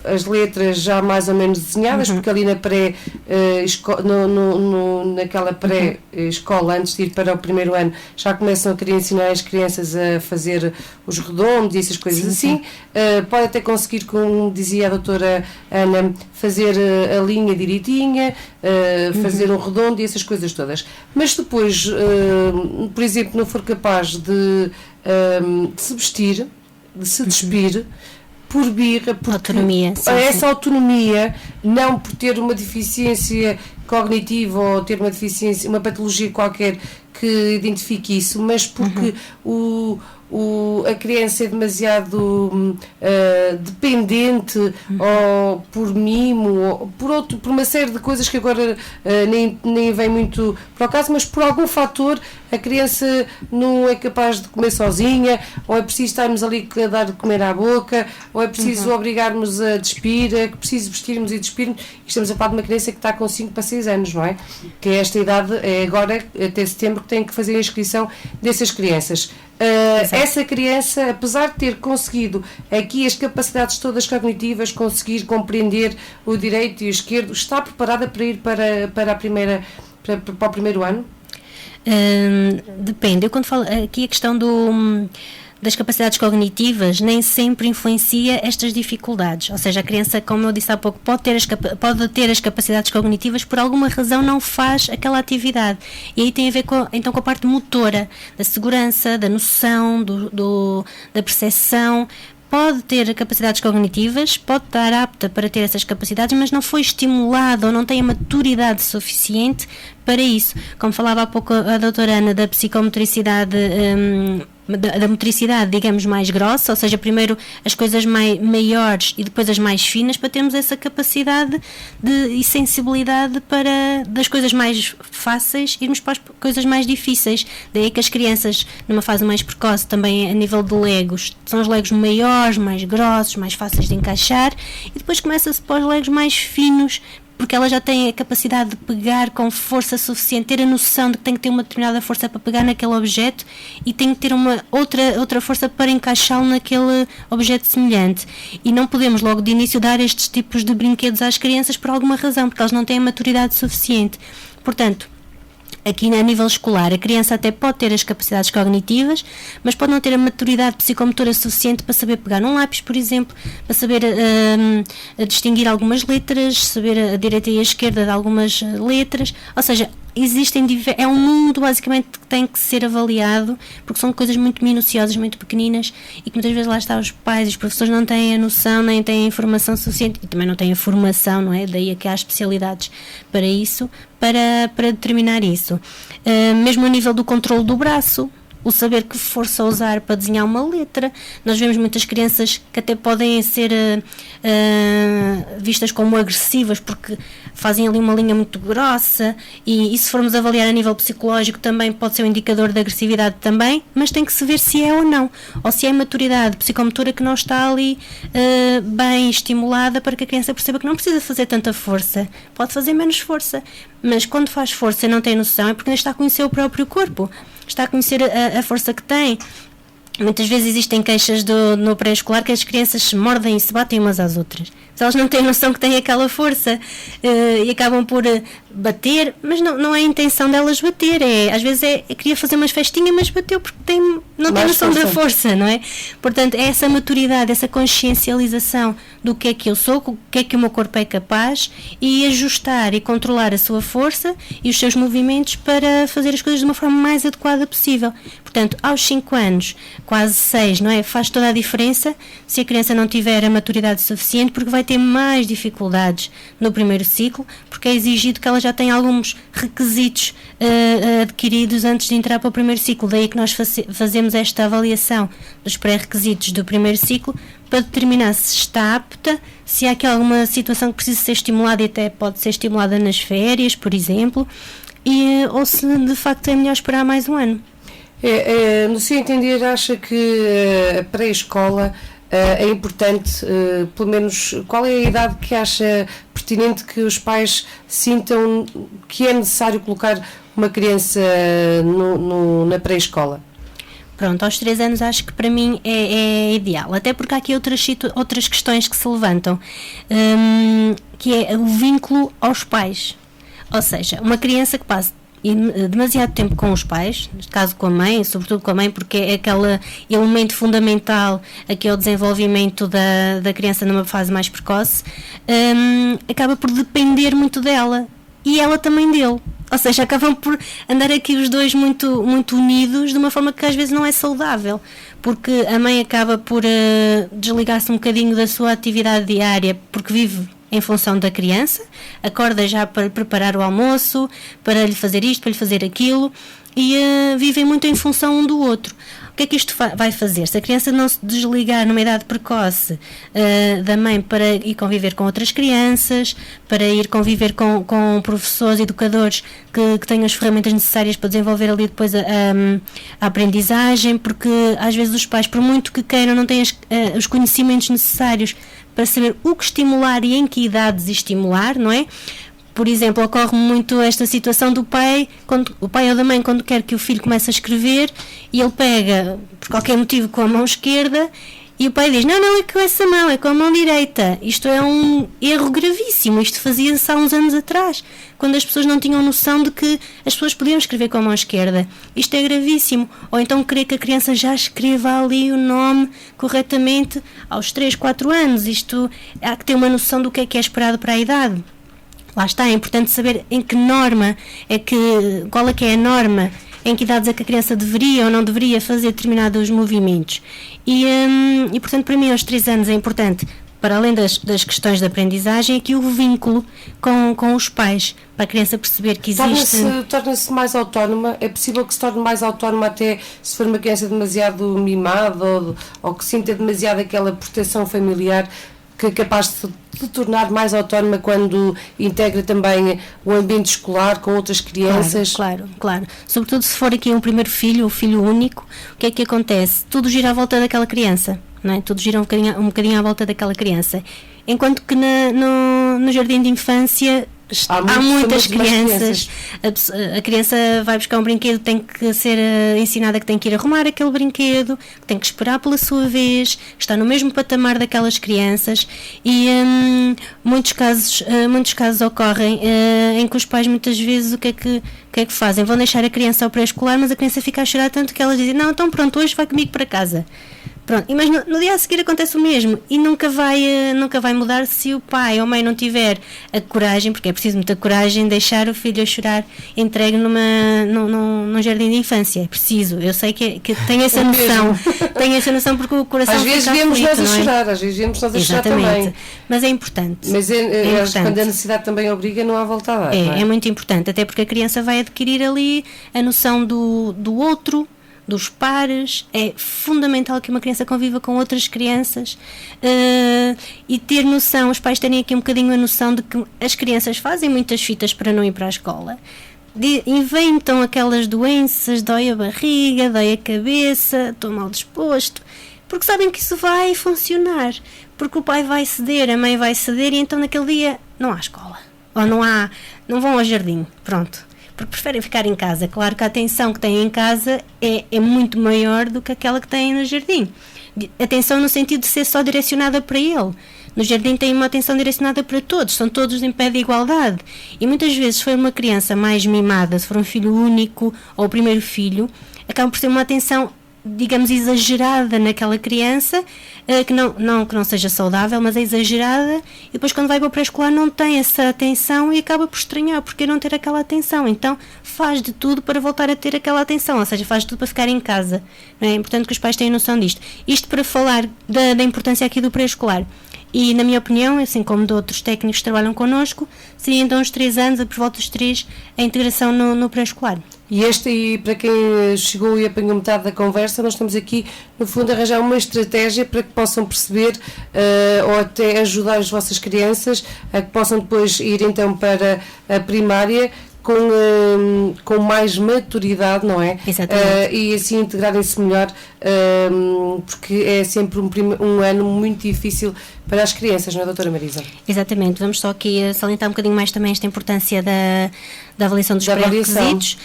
as letras já mais ou menos desenhadas, porque ali na naquela pré-escola, antes de ir para o primeiro ano, já começam a querer ensinar as crianças a fazer os redondos e essas coisas assim. Pode até conseguir, como dizia a doutora Ana, fazer a linha direitinha, fazer um redondo e essas coisas todas. Mas depois, por exemplo, não for capaz de se vestir, de se despir, por birra, por autonomia, essa autonomia, não por ter uma deficiência cognitiva ou ter uma patologia qualquer que identifique isso, mas porque a criança é demasiado dependente, ou por mimo, ou por uma série de coisas que agora nem vem muito para o caso, mas por algum fator a criança não é capaz de comer sozinha, ou é preciso estarmos ali a dar de comer à boca, ou é preciso obrigarmos a despir, é preciso vestirmos e despirmos. Estamos a falar de uma criança que está com 5 para 6 anos, não é? Que é esta idade, é agora até setembro que tem que fazer a inscrição dessas crianças. Essa criança, apesar de ter conseguido aqui as capacidades todas cognitivas, conseguir compreender o direito e o esquerdo, está preparada para ir para o primeiro ano? Depende. Eu quando falo aqui a questão das capacidades cognitivas nem sempre influencia estas dificuldades, ou seja, a criança, como eu disse há pouco, pode ter as capacidades cognitivas, por alguma razão não faz aquela atividade, e aí tem a ver com a parte motora, da segurança, da noção, da percepção. Pode ter capacidades cognitivas, pode estar apta para ter essas capacidades, mas não foi estimulada ou não tem a maturidade suficiente para isso. Como falava há pouco a doutora Ana da psicomotricidade da motricidade, digamos, mais grossa, ou seja, primeiro as coisas maiores e depois as mais finas, para termos essa capacidade e sensibilidade para das coisas mais fáceis irmos para as coisas mais difíceis. Daí que as crianças, numa fase mais precoce, também a nível de legos, são os legos maiores, mais grossos, mais fáceis de encaixar, e depois começa-se para os legos mais finos, porque ela já tem a capacidade de pegar com força suficiente, ter a noção de que tem que ter uma determinada força para pegar naquele objeto e tem que ter uma outra força para encaixá-lo naquele objeto semelhante. E não podemos logo de início dar estes tipos de brinquedos às crianças por alguma razão, porque elas não têm a maturidade suficiente. Portanto, aqui a nível escolar, a criança até pode ter as capacidades cognitivas, mas pode não ter a maturidade psicomotora suficiente para saber pegar num lápis, por exemplo, para saber distinguir algumas letras, saber a direita e a esquerda de algumas letras. Ou seja, é um mundo basicamente que tem que ser avaliado, porque são coisas muito minuciosas, muito pequeninas, e que muitas vezes lá está os pais e os professores não têm a noção, nem têm a informação suficiente, e também não têm a formação, não é? Daí é que há especialidades para isso, para determinar isso. Mesmo a nível do controle do braço, o saber que força usar para desenhar uma letra. Nós vemos muitas crianças que até podem ser vistas como agressivas porque fazem ali uma linha muito grossa, e se formos avaliar a nível psicológico também pode ser um indicador de agressividade também, mas tem que se ver se é ou não, ou se é a maturidade psicomotora que não está ali bem estimulada para que a criança perceba que não precisa fazer tanta força, pode fazer menos força, mas quando faz força e não tem noção é porque ainda está a conhecer o próprio corpo, está a conhecer a força que tem. Muitas vezes existem queixas no pré-escolar que as crianças se mordem e se batem umas às outras. Elas não têm noção que têm aquela força e acabam por bater, mas não é a intenção delas bater. Às vezes queria fazer umas festinhas, mas bateu porque não tem noção da força, não é? Portanto, é essa maturidade, essa consciencialização do que é que eu sou, o que é que o meu corpo é capaz, e ajustar e controlar a sua força e os seus movimentos para fazer as coisas de uma forma mais adequada possível. Portanto, aos 5 anos, quase 6, não é? Faz toda a diferença se a criança não tiver a maturidade suficiente, porque vai ter mais dificuldades no primeiro ciclo, porque é exigido que ela já tenha alguns requisitos adquiridos antes de entrar para o primeiro ciclo. Daí que nós fazemos esta avaliação dos pré-requisitos do primeiro ciclo para determinar se está apta, se há aqui alguma situação que precisa ser estimulada, e até pode ser estimulada nas férias, por exemplo, ou se de facto é melhor esperar mais um ano. No seu entender, acha que a pré-escola é importante, pelo menos, qual é a idade que acha pertinente que os pais sintam que é necessário colocar uma criança na pré-escola? Pronto, aos 3 anos acho que para mim é ideal, até porque há aqui outras questões que se levantam, que é o vínculo aos pais. Ou seja, uma criança que passa demasiado tempo com os pais, neste caso com a mãe, sobretudo com a mãe, porque é aquele elemento fundamental aqui ao desenvolvimento da criança numa fase mais precoce, acaba por depender muito dela e ela também dele. Ou seja, acabam por andar aqui os dois muito, muito unidos de uma forma que às vezes não é saudável, porque a mãe acaba por desligar-se um bocadinho da sua atividade diária, porque vive em função da criança, acorda já para preparar o almoço, para lhe fazer isto, para lhe fazer aquilo, e vivem muito em função um do outro. O que é que isto vai fazer? Se a criança não se desligar numa idade precoce da mãe para ir conviver com outras crianças, para ir conviver com professores, educadores que tenham as ferramentas necessárias para desenvolver ali depois a aprendizagem, porque às vezes os pais, por muito que queiram, não têm os conhecimentos necessários para saber o que estimular e em que idades estimular, não é? Por exemplo, ocorre muito esta situação do pai, o pai ou da mãe, quando quer que o filho comece a escrever, e ele pega, por qualquer motivo, com a mão esquerda, e o pai diz, não é com essa mão, é com a mão direita. Isto é um erro gravíssimo, isto fazia-se há uns anos atrás, quando as pessoas não tinham noção de que as pessoas podiam escrever com a mão esquerda. Isto é gravíssimo. Ou então querer que a criança já escreva ali o nome corretamente aos 3, 4 anos. Isto há que ter uma noção do que é esperado para a idade. Lá está, é importante saber em que norma qual é que é a norma, em que idades é que a criança deveria ou não deveria fazer determinados movimentos. E portanto, para mim, aos 3 anos é importante para além das questões de aprendizagem, aqui o vínculo com os pais, para a criança perceber que existe... Torna-se mais autónoma. É possível que se torne mais autónoma até se for uma criança demasiado mimada ou que sinta demasiado aquela proteção familiar, que é capaz de tornar mais autónoma quando integra também o ambiente escolar com outras crianças. Claro. Sobretudo se for aqui um primeiro filho, um filho único, o que é que acontece? Tudo gira à volta daquela criança, não é? Tudo gira um bocadinho à volta daquela criança. Enquanto que no jardim de infância há muitas crianças. A criança vai buscar um brinquedo, tem que ser ensinada que tem que ir arrumar aquele brinquedo, que tem que esperar pela sua vez, está no mesmo patamar daquelas crianças, e muitos casos ocorrem em que os pais muitas vezes o que é que fazem? Vão deixar a criança ao pré-escolar, mas a criança fica a chorar tanto que elas dizem: não, então pronto, hoje vai comigo para casa. Pronto, mas no dia a seguir acontece o mesmo, e nunca vai mudar se o pai ou a mãe não tiver a coragem, porque é preciso muita coragem, deixar o filho a chorar entregue num jardim de infância. É preciso, eu sei que tenho essa noção, porque o coração às vezes vemos nós a chorar, às vezes vemos nós a chorar também. Mas é importante. Mas é importante. Quando a necessidade também obriga, não há volta a dar. É muito importante, até porque a criança vai adquirir ali a noção do outro, dos pares. É fundamental que uma criança conviva com outras crianças, e ter noção, os pais terem aqui um bocadinho a noção de que as crianças fazem muitas fitas para não ir para a escola, inventam aquelas doenças, dói a barriga, dói a cabeça, estou mal disposto, porque sabem que isso vai funcionar, porque o pai vai ceder, a mãe vai ceder, e então naquele dia não há escola, ou não vão ao jardim, pronto, porque preferem ficar em casa. Claro que a atenção que têm em casa é muito maior do que aquela que têm no jardim. Atenção no sentido de ser só direcionada para ele. No jardim tem uma atenção direcionada para todos, são todos em pé de igualdade. E muitas vezes, se for uma criança mais mimada, se for um filho único ou o primeiro filho, acaba por ser uma atenção, digamos, exagerada naquela criança, que não seja saudável, mas é exagerada, e depois quando vai para o pré-escolar não tem essa atenção e acaba por estranhar porque não ter aquela atenção. Então faz de tudo para voltar a ter aquela atenção, ou seja, faz de tudo para ficar em casa. Não é importante que os pais tenham noção disto. Isto para falar da importância aqui do pré-escolar. E, na minha opinião, assim como de outros técnicos que trabalham connosco, seria então uns 3 anos, por volta dos 3, a integração no pré-escolar. E para quem chegou e apanhou metade da conversa, nós estamos aqui, no fundo, a arranjar uma estratégia para que possam perceber ou até ajudar as vossas crianças a que possam depois ir então para a primária com mais maturidade, não é? Exatamente. E assim integrarem-se melhor, porque é sempre um ano muito difícil para as crianças, não é, doutora Marisa? Exatamente. Vamos só aqui salientar um bocadinho mais também esta importância da avaliação dos pré-requisitos,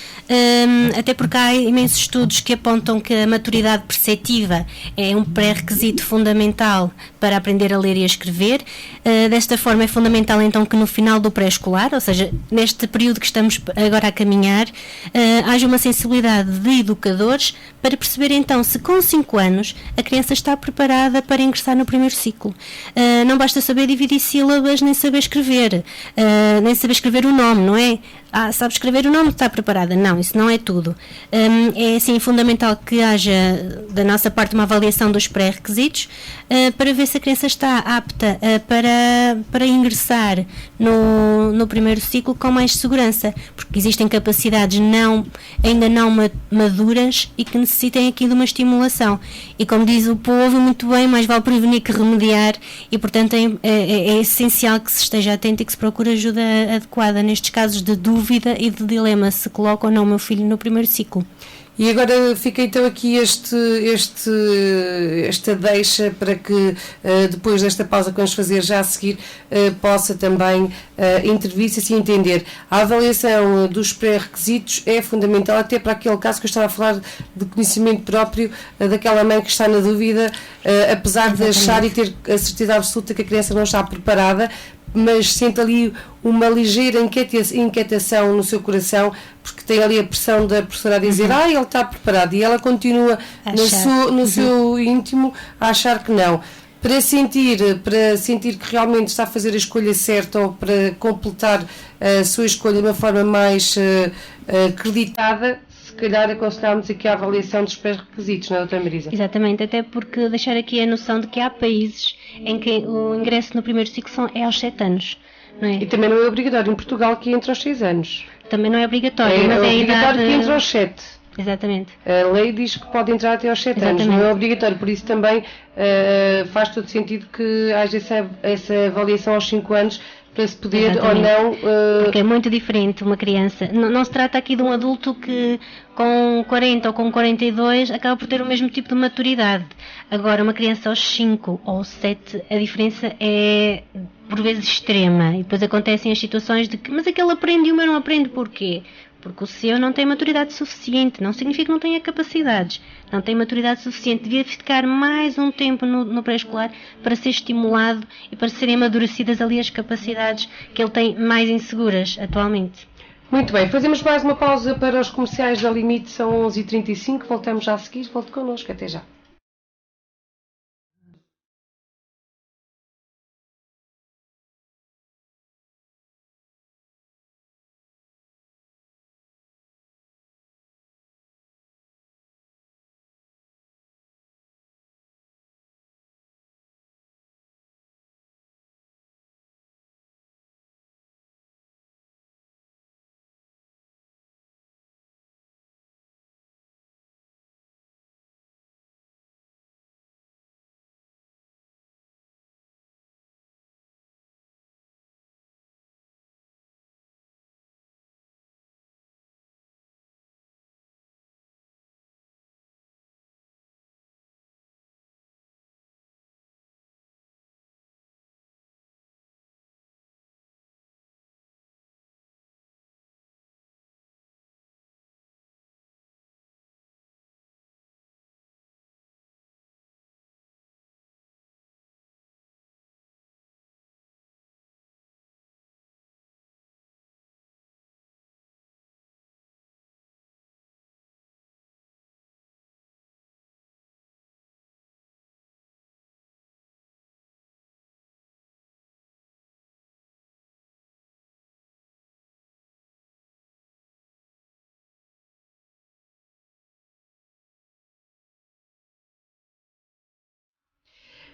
até porque há imensos estudos que apontam que a maturidade perceptiva é um pré-requisito fundamental para aprender a ler e a escrever. Desta forma é fundamental então que no final do pré-escolar, ou seja, neste período que estamos agora a caminhar, haja uma sensibilidade de educadores para perceber então se com 5 anos a criança está preparada para ingressar no primeiro ciclo. Não basta saber dividir sílabas, nem saber escrever o nome, não é? Sabe escrever o nome, está preparada. Não, isso não é tudo. É assim fundamental que haja da nossa parte uma avaliação dos pré-requisitos, para ver se a criança está apta para ingressar no primeiro ciclo com mais segurança, porque existem capacidades ainda não maduras e que necessitem aqui de uma estimulação. E como diz o povo, muito bem, mais vale prevenir que remediar, e portanto é essencial que se esteja atento e que se procure ajuda adequada nestes casos de dúvida e de dilema, se coloca ou não o meu filho no primeiro ciclo. E agora fica então aqui esta deixa para que depois desta pausa que vamos fazer já a seguir possa também intervir-se e assim entender. A avaliação dos pré-requisitos é fundamental até para aquele caso que eu estava a falar de conhecimento próprio daquela mãe que está na dúvida, apesar de achar e ter a certeza absoluta que a criança não está preparada, mas sente ali uma ligeira inquietação no seu coração, porque tem ali a pressão da professora a dizer ele está preparado, e ela continua no seu íntimo a achar que não. Para sentir que realmente está a fazer a escolha certa, ou para completar a sua escolha de uma forma mais acreditada, se calhar aconselhávamos aqui a avaliação dos pré-requisitos, não é, doutora Marisa? Exatamente, até porque deixar aqui a noção de que há países em que o ingresso no primeiro ciclo é aos 7 anos. Não é? E também não é obrigatório em Portugal que entre aos 6 anos. Também não é obrigatório, mas é a obrigatório idade... que entre aos 7. Exatamente. A lei diz que pode entrar até aos 7 anos, não é obrigatório, por isso também faz todo sentido que haja essa avaliação aos 5 anos para se poder Exatamente. ou não... Porque é muito diferente uma criança. Não se trata aqui de um adulto que com 40 ou com 42 acaba por ter o mesmo tipo de maturidade. Agora, uma criança aos 5 ou 7, a diferença é por vezes extrema. E depois acontecem as situações de que, mas aquele aprende e o meu não aprende, porquê? Porque o seu não tem maturidade suficiente, não significa que não tenha capacidades, não tem maturidade suficiente, devia ficar mais um tempo no pré-escolar para ser estimulado e para serem amadurecidas ali as capacidades que ele tem mais inseguras atualmente. Muito bem, fazemos mais uma pausa para os comerciais da Limite, são 11h35, voltamos já a seguir, volte connosco, até já.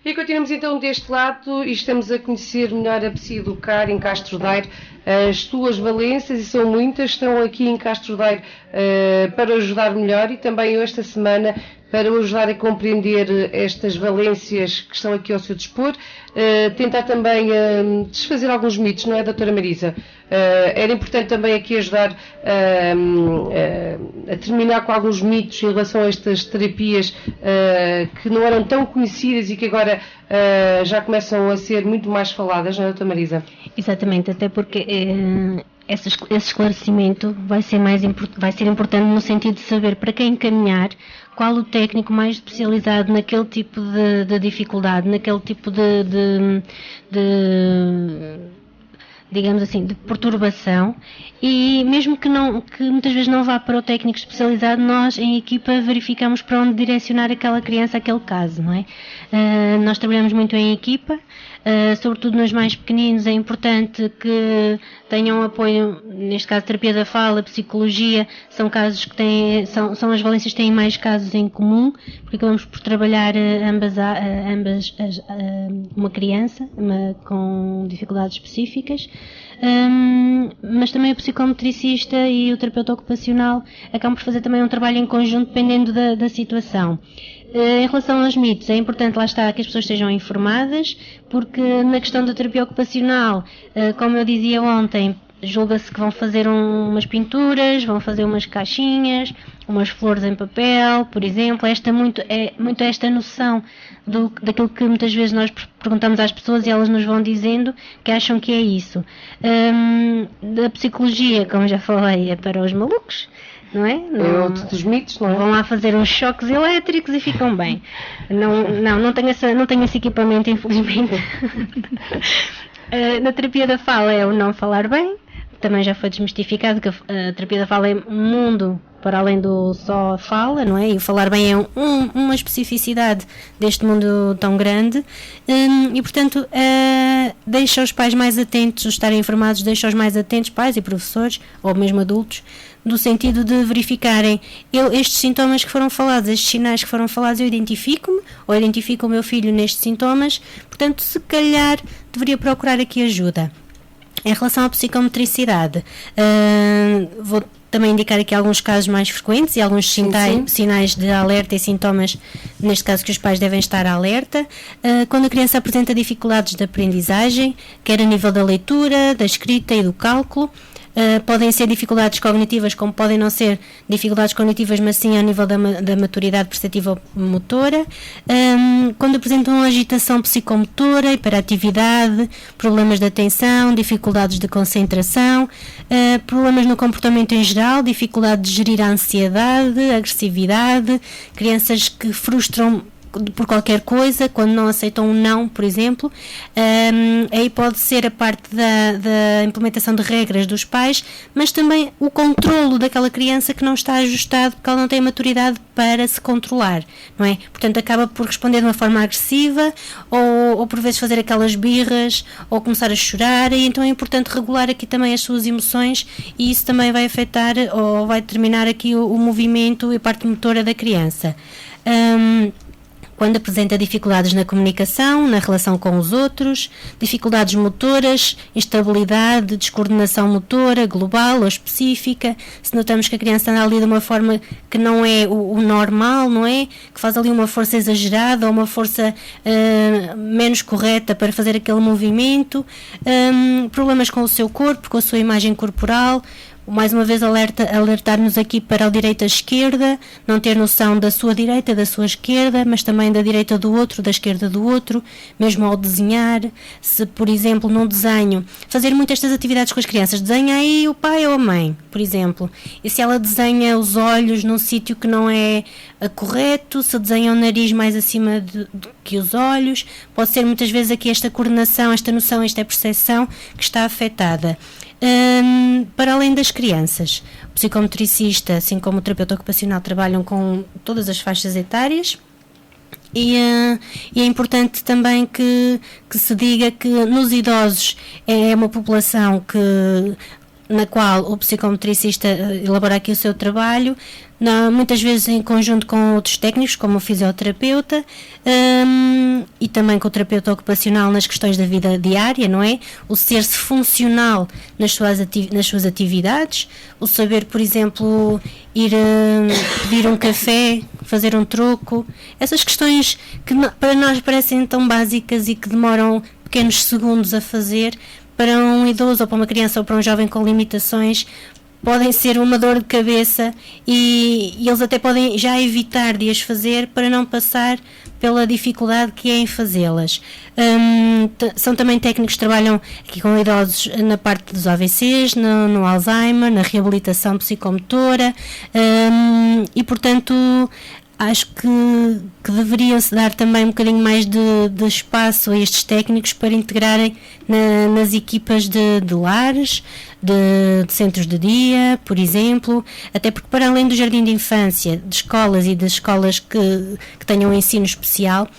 E continuamos então deste lado e estamos a conhecer melhor a Psidocar em Castro Daire. As suas valências, e são muitas, estão aqui em Castro Daire para ajudar melhor e também esta semana para o ajudar a compreender estas valências que estão aqui ao seu dispor. Tentar também desfazer alguns mitos, não é, doutora Marisa? Era importante também aqui ajudar a terminar com alguns mitos em relação a estas terapias que não eram tão conhecidas e que agora já começam a ser muito mais faladas, não é, doutora Marisa? Exatamente, até porque esse esclarecimento vai ser importante no sentido de saber para quem encaminhar, qual o técnico mais especializado naquele tipo de dificuldade, naquele tipo digamos assim, de perturbação, e mesmo que muitas vezes não vá para o técnico especializado, nós em equipa verificamos para onde direcionar aquela criança, aquele caso, não é? Nós trabalhamos muito em equipa, sobretudo nos mais pequeninos é importante que tenham apoio, neste caso terapia da fala, psicologia, são casos que são as valências que têm mais casos em comum, porque acabamos por trabalhar uma criança com dificuldades específicas, mas também o psicometricista e o terapeuta ocupacional acabam por fazer também um trabalho em conjunto dependendo da situação. Em relação aos mitos, é importante, lá está, que as pessoas estejam informadas, porque na questão da terapia ocupacional, como eu dizia ontem, julga-se que vão fazer umas pinturas, vão fazer umas caixinhas, umas flores em papel, por exemplo. É muito esta noção daquilo que muitas vezes nós perguntamos às pessoas e elas nos vão dizendo que acham que é isso. Da psicologia, como já falei, é para os malucos. Não é? É outro dos mitos, não é? Vão lá fazer uns choques elétricos e ficam bem. Não tenho esse equipamento, infelizmente. Na terapia da fala é o não falar bem. Também já foi desmistificado que a terapia da fala é um mundo para além do só fala, não é? E o falar bem é uma especificidade deste mundo tão grande, e portanto deixa os pais mais atentos, estarem informados, deixa os mais atentos, pais e professores, ou mesmo adultos, no sentido de verificarem estes sintomas que foram falados, estes sinais que foram falados, eu identifico-me, ou identifico o meu filho nestes sintomas, portanto, se calhar deveria procurar aqui ajuda. Em relação à psicomotricidade, vou também indicar aqui alguns casos mais frequentes e alguns sinais de alerta e sintomas, neste caso que os pais devem estar alerta. Quando a criança apresenta dificuldades de aprendizagem, quer a nível da leitura, da escrita e do cálculo, podem ser dificuldades cognitivas, como podem não ser dificuldades cognitivas, mas sim a nível da maturidade perceptiva motora. Quando apresentam agitação psicomotora, hiperatividade, problemas de atenção, dificuldades de concentração, problemas no comportamento em geral, dificuldade de gerir a ansiedade, agressividade, crianças que frustram por qualquer coisa, quando não aceitam um não, por exemplo, aí pode ser a parte da implementação de regras dos pais, mas também o controlo daquela criança que não está ajustado, porque ela não tem maturidade para se controlar, não é? Portanto, acaba por responder de uma forma agressiva, ou por vezes fazer aquelas birras, ou começar a chorar, e então é importante regular aqui também as suas emoções, e isso também vai afetar, ou vai determinar aqui o movimento e a parte motora da criança. Quando apresenta dificuldades na comunicação, na relação com os outros, dificuldades motoras, instabilidade, descoordenação motora global ou específica, se notamos que a criança anda ali de uma forma que não é o normal, não é? Que faz ali uma força exagerada ou uma força menos correta para fazer aquele movimento, problemas com o seu corpo, com a sua imagem corporal. Mais uma vez alertar-nos aqui para o direita à esquerda, não ter noção da sua direita, da sua esquerda, mas também da direita do outro, da esquerda do outro, mesmo ao desenhar. Se, por exemplo, num desenho, fazer muitas estas atividades com as crianças, desenha aí o pai ou a mãe, por exemplo, e se ela desenha os olhos num sítio que não é correto, se desenha o nariz mais acima que os olhos, pode ser muitas vezes aqui esta coordenação, esta noção, esta percepção que está afetada. Para além das crianças, o psicomotricista, assim como o terapeuta ocupacional, trabalham com todas as faixas etárias, e é importante também que se diga que nos idosos é uma população na qual o psicomotricista elabora aqui o seu trabalho, muitas vezes em conjunto com outros técnicos, como o fisioterapeuta, e também com o terapeuta ocupacional nas questões da vida diária, não é? O ser-se funcional nas suas atividades, o saber, por exemplo, ir pedir um café, fazer um troco, essas questões que para nós parecem tão básicas e que demoram pequenos segundos a fazer, para um idoso ou para uma criança ou para um jovem com limitações, podem ser uma dor de cabeça, e eles até podem já evitar de as fazer para não passar pela dificuldade que é em fazê-las. São também técnicos que trabalham aqui com idosos na parte dos AVCs, no Alzheimer, na reabilitação psicomotora, e portanto acho que deveria-se dar também um bocadinho mais de espaço a estes técnicos para integrarem nas equipas de lares, de centros de dia, por exemplo, até porque para além do jardim de infância, de escolas e das escolas que tenham um ensino especial,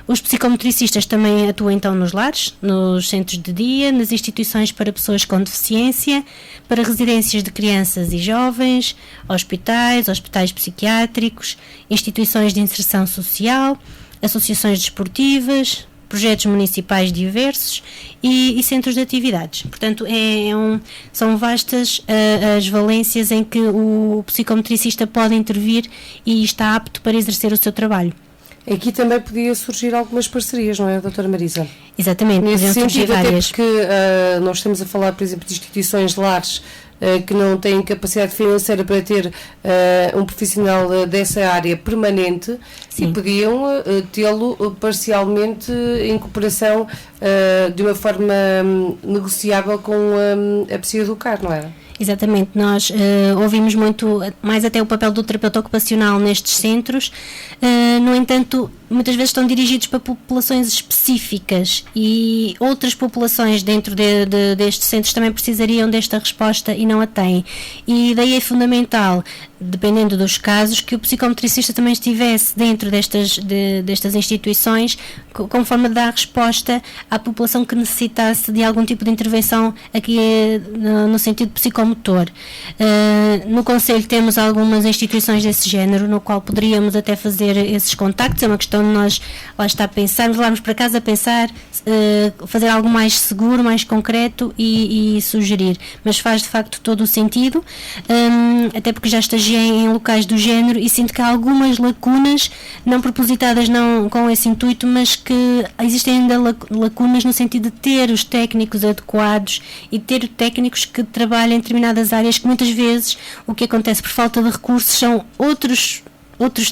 os psicomotricistas também atuam então nos lares, nos centros de dia, nas instituições para pessoas com deficiência, para residências de crianças e jovens, hospitais psiquiátricos, instituições de inserção social, associações desportivas, projetos municipais diversos e centros de atividades. Portanto, são vastas as valências em que o psicomotricista pode intervir e está apto para exercer o seu trabalho. Aqui também podia surgir algumas parcerias, não é, doutora Marisa? Exatamente, nesse sentido, até várias. porque nós estamos a falar, por exemplo, de instituições de lares que não têm capacidade financeira para ter um profissional dessa área permanente. Sim. E podiam tê-lo parcialmente em cooperação de uma forma negociável com a Psicoeducar, não é? Exatamente, nós ouvimos muito mais até o papel do terapeuta ocupacional nestes centros, no entanto muitas vezes estão dirigidos para populações específicas e outras populações dentro destes centros também precisariam desta resposta e não a têm. E daí é fundamental, dependendo dos casos, que o psicometricista também estivesse dentro destas instituições, com forma de dar resposta à população que necessitasse de algum tipo de intervenção aqui no sentido psicomotor. No Conselho temos algumas instituições desse género, no qual poderíamos até fazer esses contactos. É uma questão de nós, lá está, pensarmos, levarmos para casa a pensar, fazer algo mais seguro, mais concreto e sugerir. Mas faz de facto todo o sentido, até porque já estagiei em locais do género e sinto que há algumas lacunas, não propositadas, não com esse intuito, mas que existem ainda lacunas no sentido de ter os técnicos adequados e ter técnicos que trabalhem em determinadas áreas, que muitas vezes o que acontece por falta de recursos são outros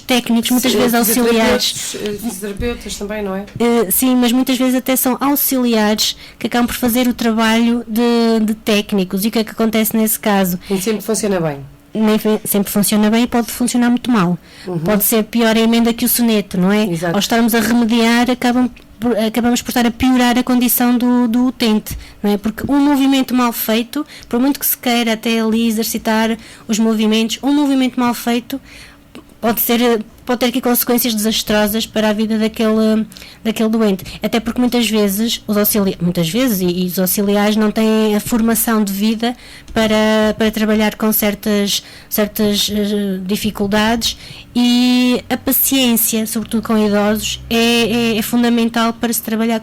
técnicos, muitas vezes auxiliares. Fisioterapeutas também, não é? Sim, mas muitas vezes até são auxiliares que acabam por fazer o trabalho de técnicos. E o que é que acontece nesse caso? Nem sempre funciona bem. Nem sempre funciona bem e pode funcionar muito mal. Pode ser pior a emenda que o soneto, não é? Exato. Ao estarmos a remediar, acabamos por estar a piorar a condição do utente, não é? Porque um movimento mal feito, por muito que se queira até ali exercitar os movimentos, um movimento mal feito pode ter aqui consequências desastrosas para a vida daquele doente, até porque muitas vezes os auxiliares não têm a formação devida para trabalhar com certas dificuldades, e a paciência, sobretudo com idosos, é fundamental para se trabalhar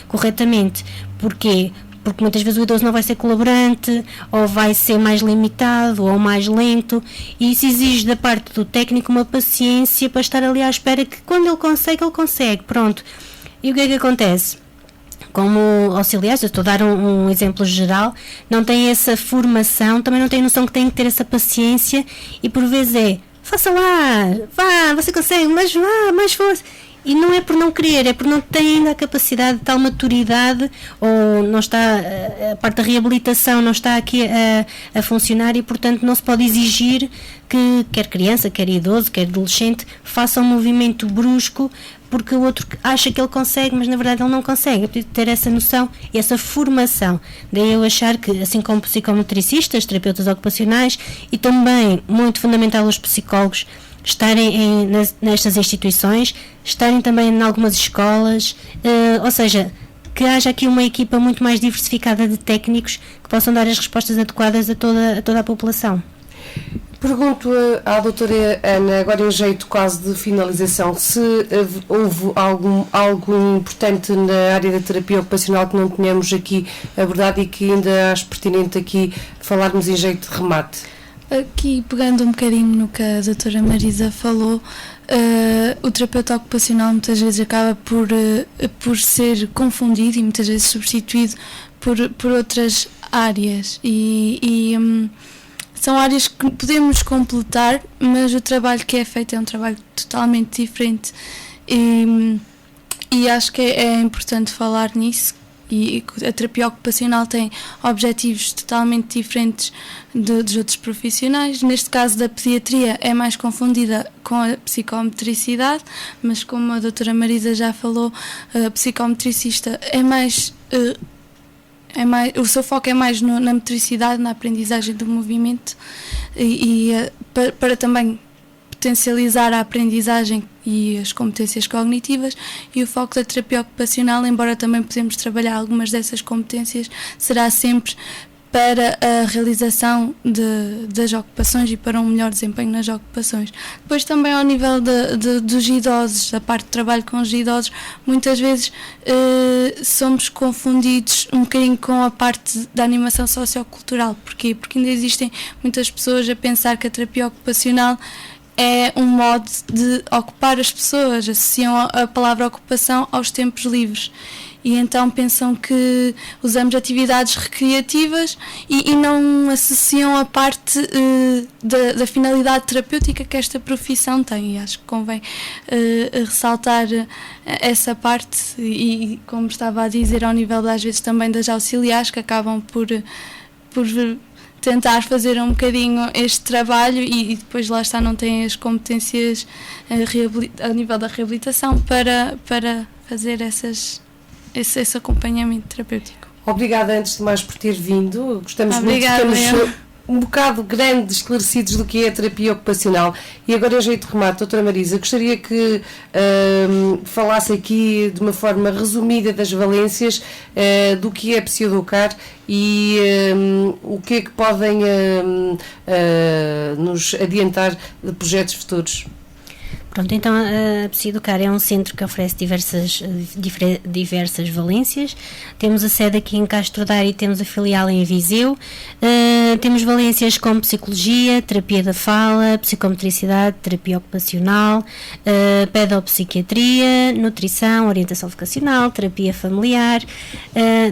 corretamente. Porquê? Porque muitas vezes o idoso não vai ser colaborante, ou vai ser mais limitado, ou mais lento, e isso exige da parte do técnico uma paciência para estar ali à espera que quando ele consegue, pronto. E o que é que acontece? Como auxiliares, eu estou a dar um exemplo geral, não têm essa formação, também não têm noção que têm que ter essa paciência, e por vezes faça lá, vá, você consegue, mas vá, mais força. E não é por não querer, é por não ter ainda a capacidade de tal maturidade, ou não está, a parte da reabilitação não está aqui a funcionar, e portanto não se pode exigir que quer criança, quer idoso, quer adolescente faça um movimento brusco porque o outro acha que ele consegue, mas na verdade ele não consegue. É preciso ter essa noção e essa formação. Daí eu achar que, assim como psicometricistas, terapeutas ocupacionais, e também muito fundamental os psicólogos, estarem nestas instituições, estarem também em algumas escolas, ou seja, que haja aqui uma equipa muito mais diversificada de técnicos que possam dar as respostas adequadas a toda a população. Pergunto à doutora Ana, agora em jeito quase de finalização, se houve algo importante na área da terapia ocupacional que não tínhamos aqui abordado e que ainda acho pertinente aqui falarmos em jeito de remate. Aqui, pegando um bocadinho no que a doutora Marisa falou, o terapeuta ocupacional muitas vezes acaba por ser confundido e muitas vezes substituído por outras áreas e são áreas que podemos completar, mas o trabalho que é feito é um trabalho totalmente diferente e acho que é importante falar nisso. E a terapia ocupacional tem objetivos totalmente diferentes dos outros profissionais. Neste caso da pediatria é mais confundida com a psicometricidade, mas como a doutora Marisa já falou, a psicometricista o seu foco é mais na metricidade, na aprendizagem do movimento para também potencializar a aprendizagem e as competências cognitivas, e o foco da terapia ocupacional, embora também podemos trabalhar algumas dessas competências, será sempre para a realização das ocupações e para um melhor desempenho nas ocupações. Depois também ao nível dos idosos, a parte de trabalho com os idosos, muitas vezes somos confundidos um bocadinho com a parte da animação sociocultural. Porquê? Porque ainda existem muitas pessoas a pensar que a terapia ocupacional é um modo de ocupar as pessoas, associam a palavra ocupação aos tempos livres e então pensam que usamos atividades recreativas e não associam a parte da finalidade terapêutica que esta profissão tem, e acho que convém ressaltar essa parte e como estava a dizer, ao nível às vezes também das auxiliares que acabam por tentar fazer um bocadinho este trabalho e depois lá está, não têm as competências a nível da reabilitação para fazer esse acompanhamento terapêutico. Obrigada antes de mais por ter vindo. Gostamos Obrigada, muito de termos um bocado grande esclarecidos do que é a terapia ocupacional. E agora, em jeito de remate, doutora Marisa, gostaria que falasse aqui de uma forma resumida das valências do que é Psiueducar e o que é que podem nos adiantar de projetos futuros. Pronto, então a Psiueducar é um centro que oferece diversas valências. Temos a sede aqui em Castro Daire e temos a filial em Viseu. Temos valências como psicologia, terapia da fala, psicomotricidade, terapia ocupacional, pedopsiquiatria, nutrição, orientação vocacional, terapia familiar.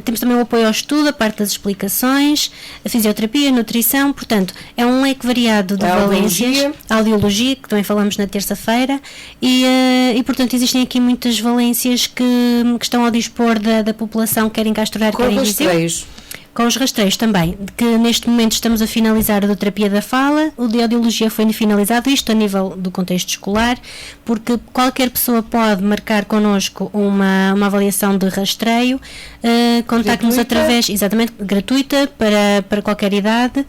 Temos também o apoio ao estudo, a parte das explicações, a fisioterapia, a nutrição. Portanto, é um leque variado de valências. A audiologia, que também falamos na terça-feira. E portanto existem aqui muitas valências que estão ao dispor da população, quer em Castro Daire, quer em Viseu. Com os rastreios também, que neste momento estamos a finalizar a da terapia da fala, o de audiologia foi finalizado, isto a nível do contexto escolar, porque qualquer pessoa pode marcar connosco uma avaliação de rastreio, contacte-nos através, exatamente, gratuita, para qualquer idade,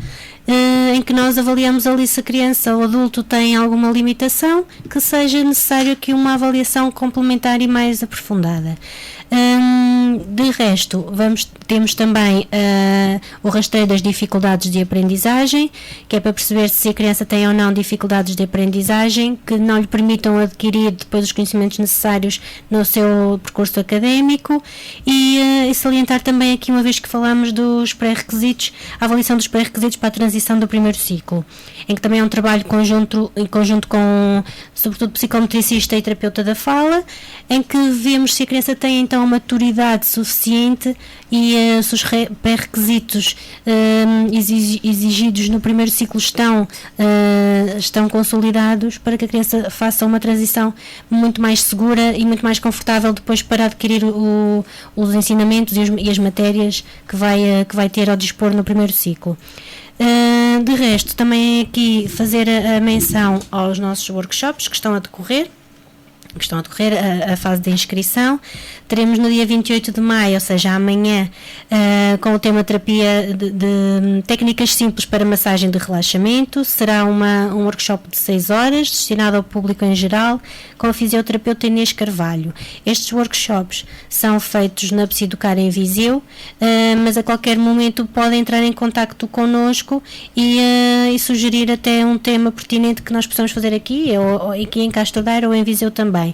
em que nós avaliamos ali se a criança ou adulto tem alguma limitação, que seja necessário aqui uma avaliação complementar e mais aprofundada. De resto, temos também o rastreio das dificuldades de aprendizagem, que é para perceber se a criança tem ou não dificuldades de aprendizagem que não lhe permitam adquirir depois os conhecimentos necessários no seu percurso académico, e salientar também aqui, uma vez que falamos dos pré-requisitos, a avaliação dos pré-requisitos para a transição do primeiro ciclo, em que também é um trabalho em conjunto com, sobretudo, psicometricista e terapeuta da fala, em que vemos se a criança tem então uma maturidade suficiente e se os pré-requisitos exigidos no primeiro ciclo estão consolidados, para que a criança faça uma transição muito mais segura e muito mais confortável depois para adquirir os ensinamentos e as matérias que vai ter ao dispor no primeiro ciclo. De resto, também aqui fazer a menção aos nossos workshops que estão a decorrer a fase de inscrição. Teremos no dia 28 de maio, ou seja, amanhã, com o tema terapia de técnicas simples para massagem de relaxamento. Será um workshop de 6 horas, destinado ao público em geral, com a fisioterapeuta Inês Carvalho. Estes workshops são feitos na Psiueducar em Viseu, mas a qualquer momento podem entrar em contacto connosco e sugerir até um tema pertinente que nós possamos fazer aqui, ou aqui em Castro Daire ou em Viseu também.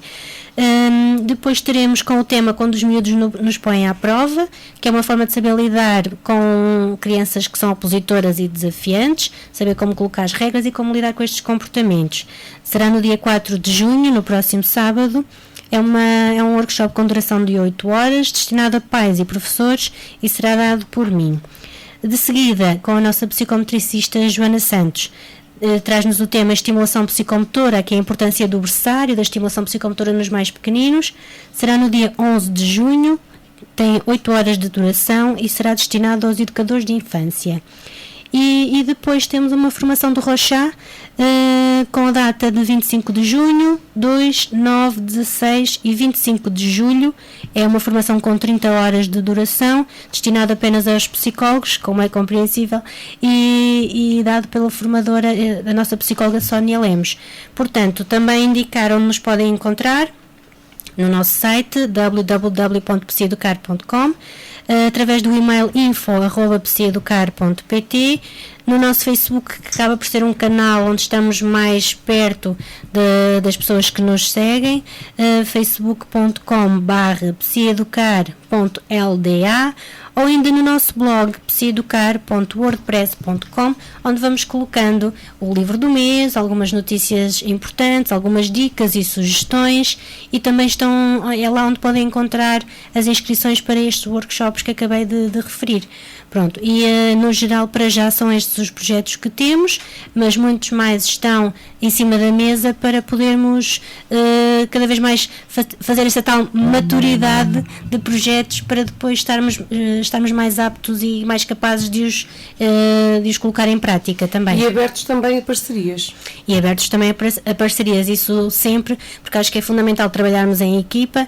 Depois teremos com o tema quando os miúdos nos põem à prova, que é uma forma de saber lidar com crianças que são opositoras e desafiantes, saber como colocar as regras e como lidar com estes comportamentos. Será no dia 4 de junho, no próximo sábado. É um workshop com duração de 8 horas, destinado a pais e professores, e será dado por mim. De seguida, com a nossa psicometricista Joana Santos, traz-nos o tema estimulação psicomotora, que é a importância do berçário, da estimulação psicomotora nos mais pequeninos. Será no dia 11 de junho, tem 8 horas de duração e será destinado aos educadores de infância. E depois temos uma formação do Rochá, com a data de 25 de junho, 2, 9, 16 e 25 de julho. É uma formação com 30 horas de duração, destinada apenas aos psicólogos, como é compreensível, e dado pela formadora, a nossa psicóloga Sónia Lemos. Portanto, também indicar onde nos podem encontrar no nosso site www.psiueducar.com, através do e-mail info@psiueducar.pt, no nosso Facebook, que acaba por ser um canal onde estamos mais perto das pessoas que nos seguem, facebook.com/psiueducar.lda, ou ainda no nosso blog psiueducar.wordpress.com, onde vamos colocando o livro do mês, algumas notícias importantes, algumas dicas e sugestões, e também é lá onde podem encontrar as inscrições para estes workshops próprios que acabei de referir. Pronto, e no geral para já são estes os projetos que temos, mas muitos mais estão em cima da mesa para podermos cada vez mais fazer essa tal maturidade de projetos para depois estarmos mais aptos e mais capazes de os colocar em prática também. E abertos também a parcerias. E abertos também a parcerias, isso sempre, porque acho que é fundamental trabalharmos em equipa,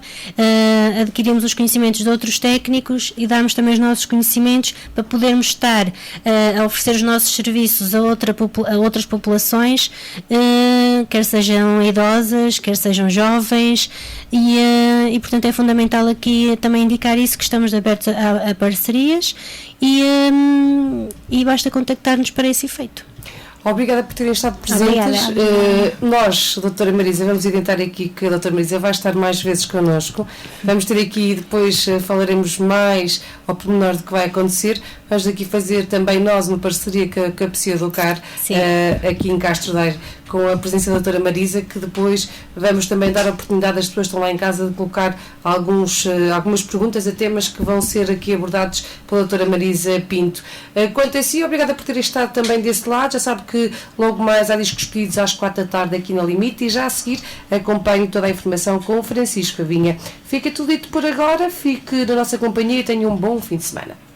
adquirirmos os conhecimentos de outros técnicos e darmos também os nossos conhecimentos para podermos estar a oferecer os nossos serviços a outras populações, quer sejam idosas, quer sejam jovens, e portanto é fundamental aqui também indicar isso, que estamos abertos a parcerias e basta contactar-nos para esse efeito. Obrigada por terem estado presentes. Nós, doutora Marisa, vamos adiantar aqui que a doutora Marisa vai estar mais vezes connosco. Vamos ter aqui, depois falaremos mais ao pormenor do que vai acontecer. Vamos aqui fazer também nós uma parceria com a PSIO do CAR, aqui em Castro Daire, com a presença da doutora Marisa, que depois vamos também dar a oportunidade às pessoas que estão lá em casa de colocar algumas perguntas a temas que vão ser aqui abordados pela doutora Marisa Pinto. Quanto a si, obrigada por ter estado também desse lado. Já sabe que logo mais há discos pedidos às 4 da tarde aqui na Limite, e já a seguir acompanho toda a informação com o Francisco Avinha. Fica tudo dito por agora, fique na nossa companhia e tenha um bom fim de semana.